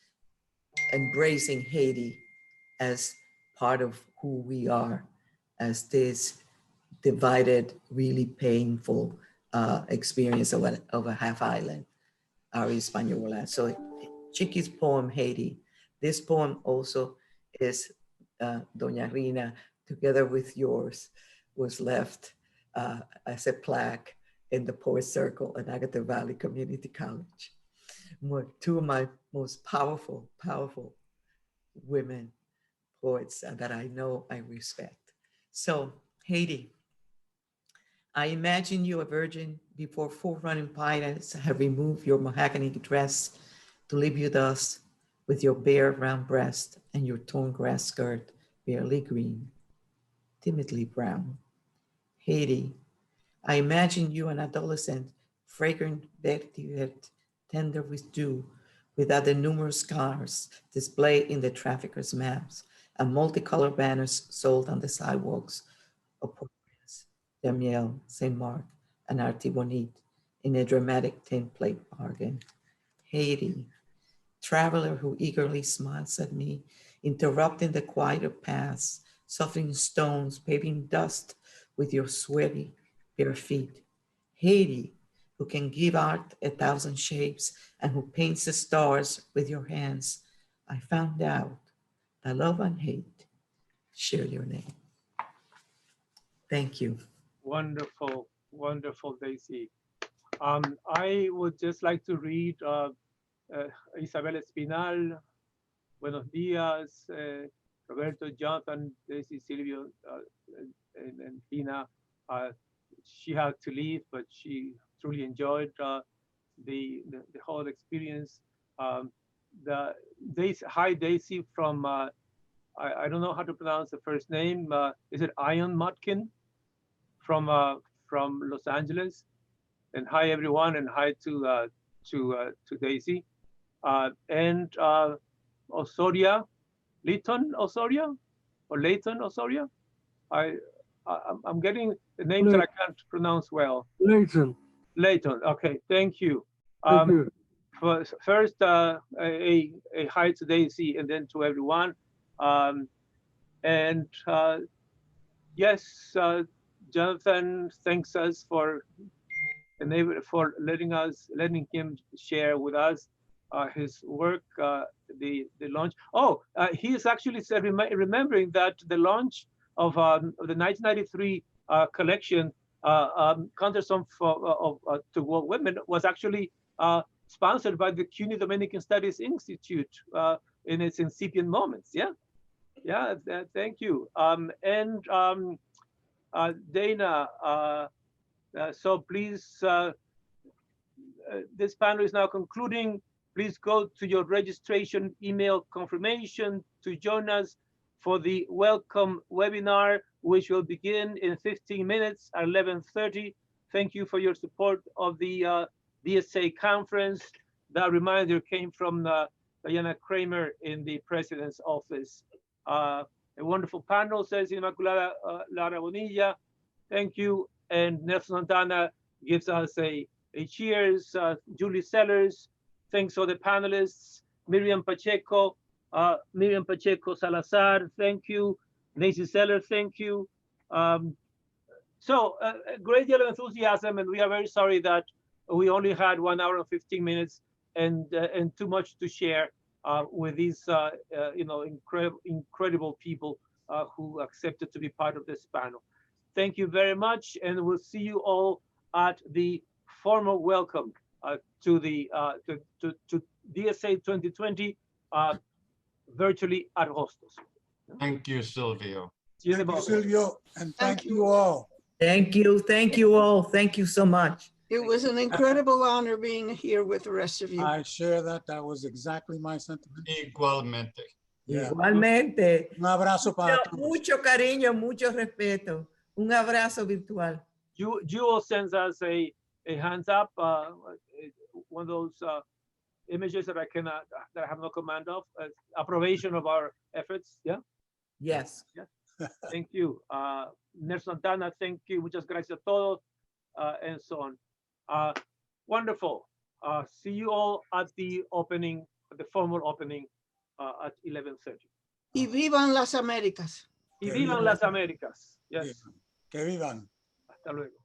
embracing Haiti as part of who we are, as this divided, really painful experience of a half island, our Hispaniola. So Chiqui's poem, Haiti. This poem also is Doña Rhina, together with yours, was left as a plaque in the Poets Circle at Agadir Valley Community College. Two of my most powerful women poets that I know I respect. So Haiti, I imagine you a virgin before 4 running pirates have removed your mahogany dress to leave you thus with your bare round breast and your torn grass skirt, barely green, timidly brown. Haiti, I imagine you an adolescent, fragrant, vetiver, tender with dew, without the numerous scars displayed in the traffickers' maps and multicolored banners sold on the sidewalks of Port-au-Prince, Damiel, St. Mark, and Artibonite in a dramatic tin plate bargain. Haiti, traveler who eagerly smiles at me, interrupting the quieter paths, softening stones, paving dust with your sweaty, bare feet. Haiti, who can give art 1,000 shapes and who paints the stars with your hands. I found out that love and hate share your name. Thank you. Wonderful, wonderful, Daisy. I would just like to read Isabel Espinal, Buenos Dias, Roberto, Jonathan, Daisy, Silvio, and Rhina. She had to leave, but she truly enjoyed the whole experience. Hi, Daisy from, I don't know how to pronounce the first name. Is it Ian Motkin from Los Angeles? And hi, everyone, and hi to Daisy. And Osoria, Leighton Osoria, or Leighton Osoria? I'm getting the names that I can't pronounce well. Leighton. Leighton, okay, thank you. Thank you. First, a hi to Daisy and then to everyone. Yes, Jonathan thanks us for letting him share with us his work, the launch. Oh, he is actually said, remembering that the launch of the 1993 collection, Counter Song to World Women, was actually sponsored by the CUNY Dominican Studies Institute in its incipient moments. Yeah, thank you. Dana, so please, this panel is now concluding. Please go to your registration email confirmation to join us for the welcome webinar, which will begin in 15 minutes at 11:30. Thank you for your support of the DSA conference. That reminder came from Diana Kramer in the president's office. A wonderful panel, says Inmaculada Lara Bonilla. Thank you. And Nelson Santana gives us a cheers. Julie Sellers, thanks for the panelists. Miriam Pacheco, Miriam Pacheco Salazar, thank you. Nancy Seller, thank you. So a great deal of enthusiasm, and we are very sorry that we only had 1 hour and 15 minutes and too much to share with these incredible people who accepted to be part of this panel. Thank you very much, and we'll see you all at the formal welcome to the to DSA 2020 virtually at Hostos. Thank you, Silvio. Thank you, Silvio, and thank you all. Thank you all. Thank you so much. It was an incredible honor being here with the rest of you. I share that. That was exactly my sentiment. Igualmente. Yeah. Igualmente. Un abrazo para todos. Mucho cariño, mucho respeto. Un abrazo virtual. Jewel sends us a hands up, one of those images that that I have no command of, approbation of our efforts. Yeah. Yes. Yeah. Thank you. Nelson Santana, thank you. Muchas gracias a todos, and so on. Wonderful. See you all at the opening, the formal opening at 11:30. Y vivan las Américas. Y vivan las Américas. Yes. Que vivan. Hasta luego.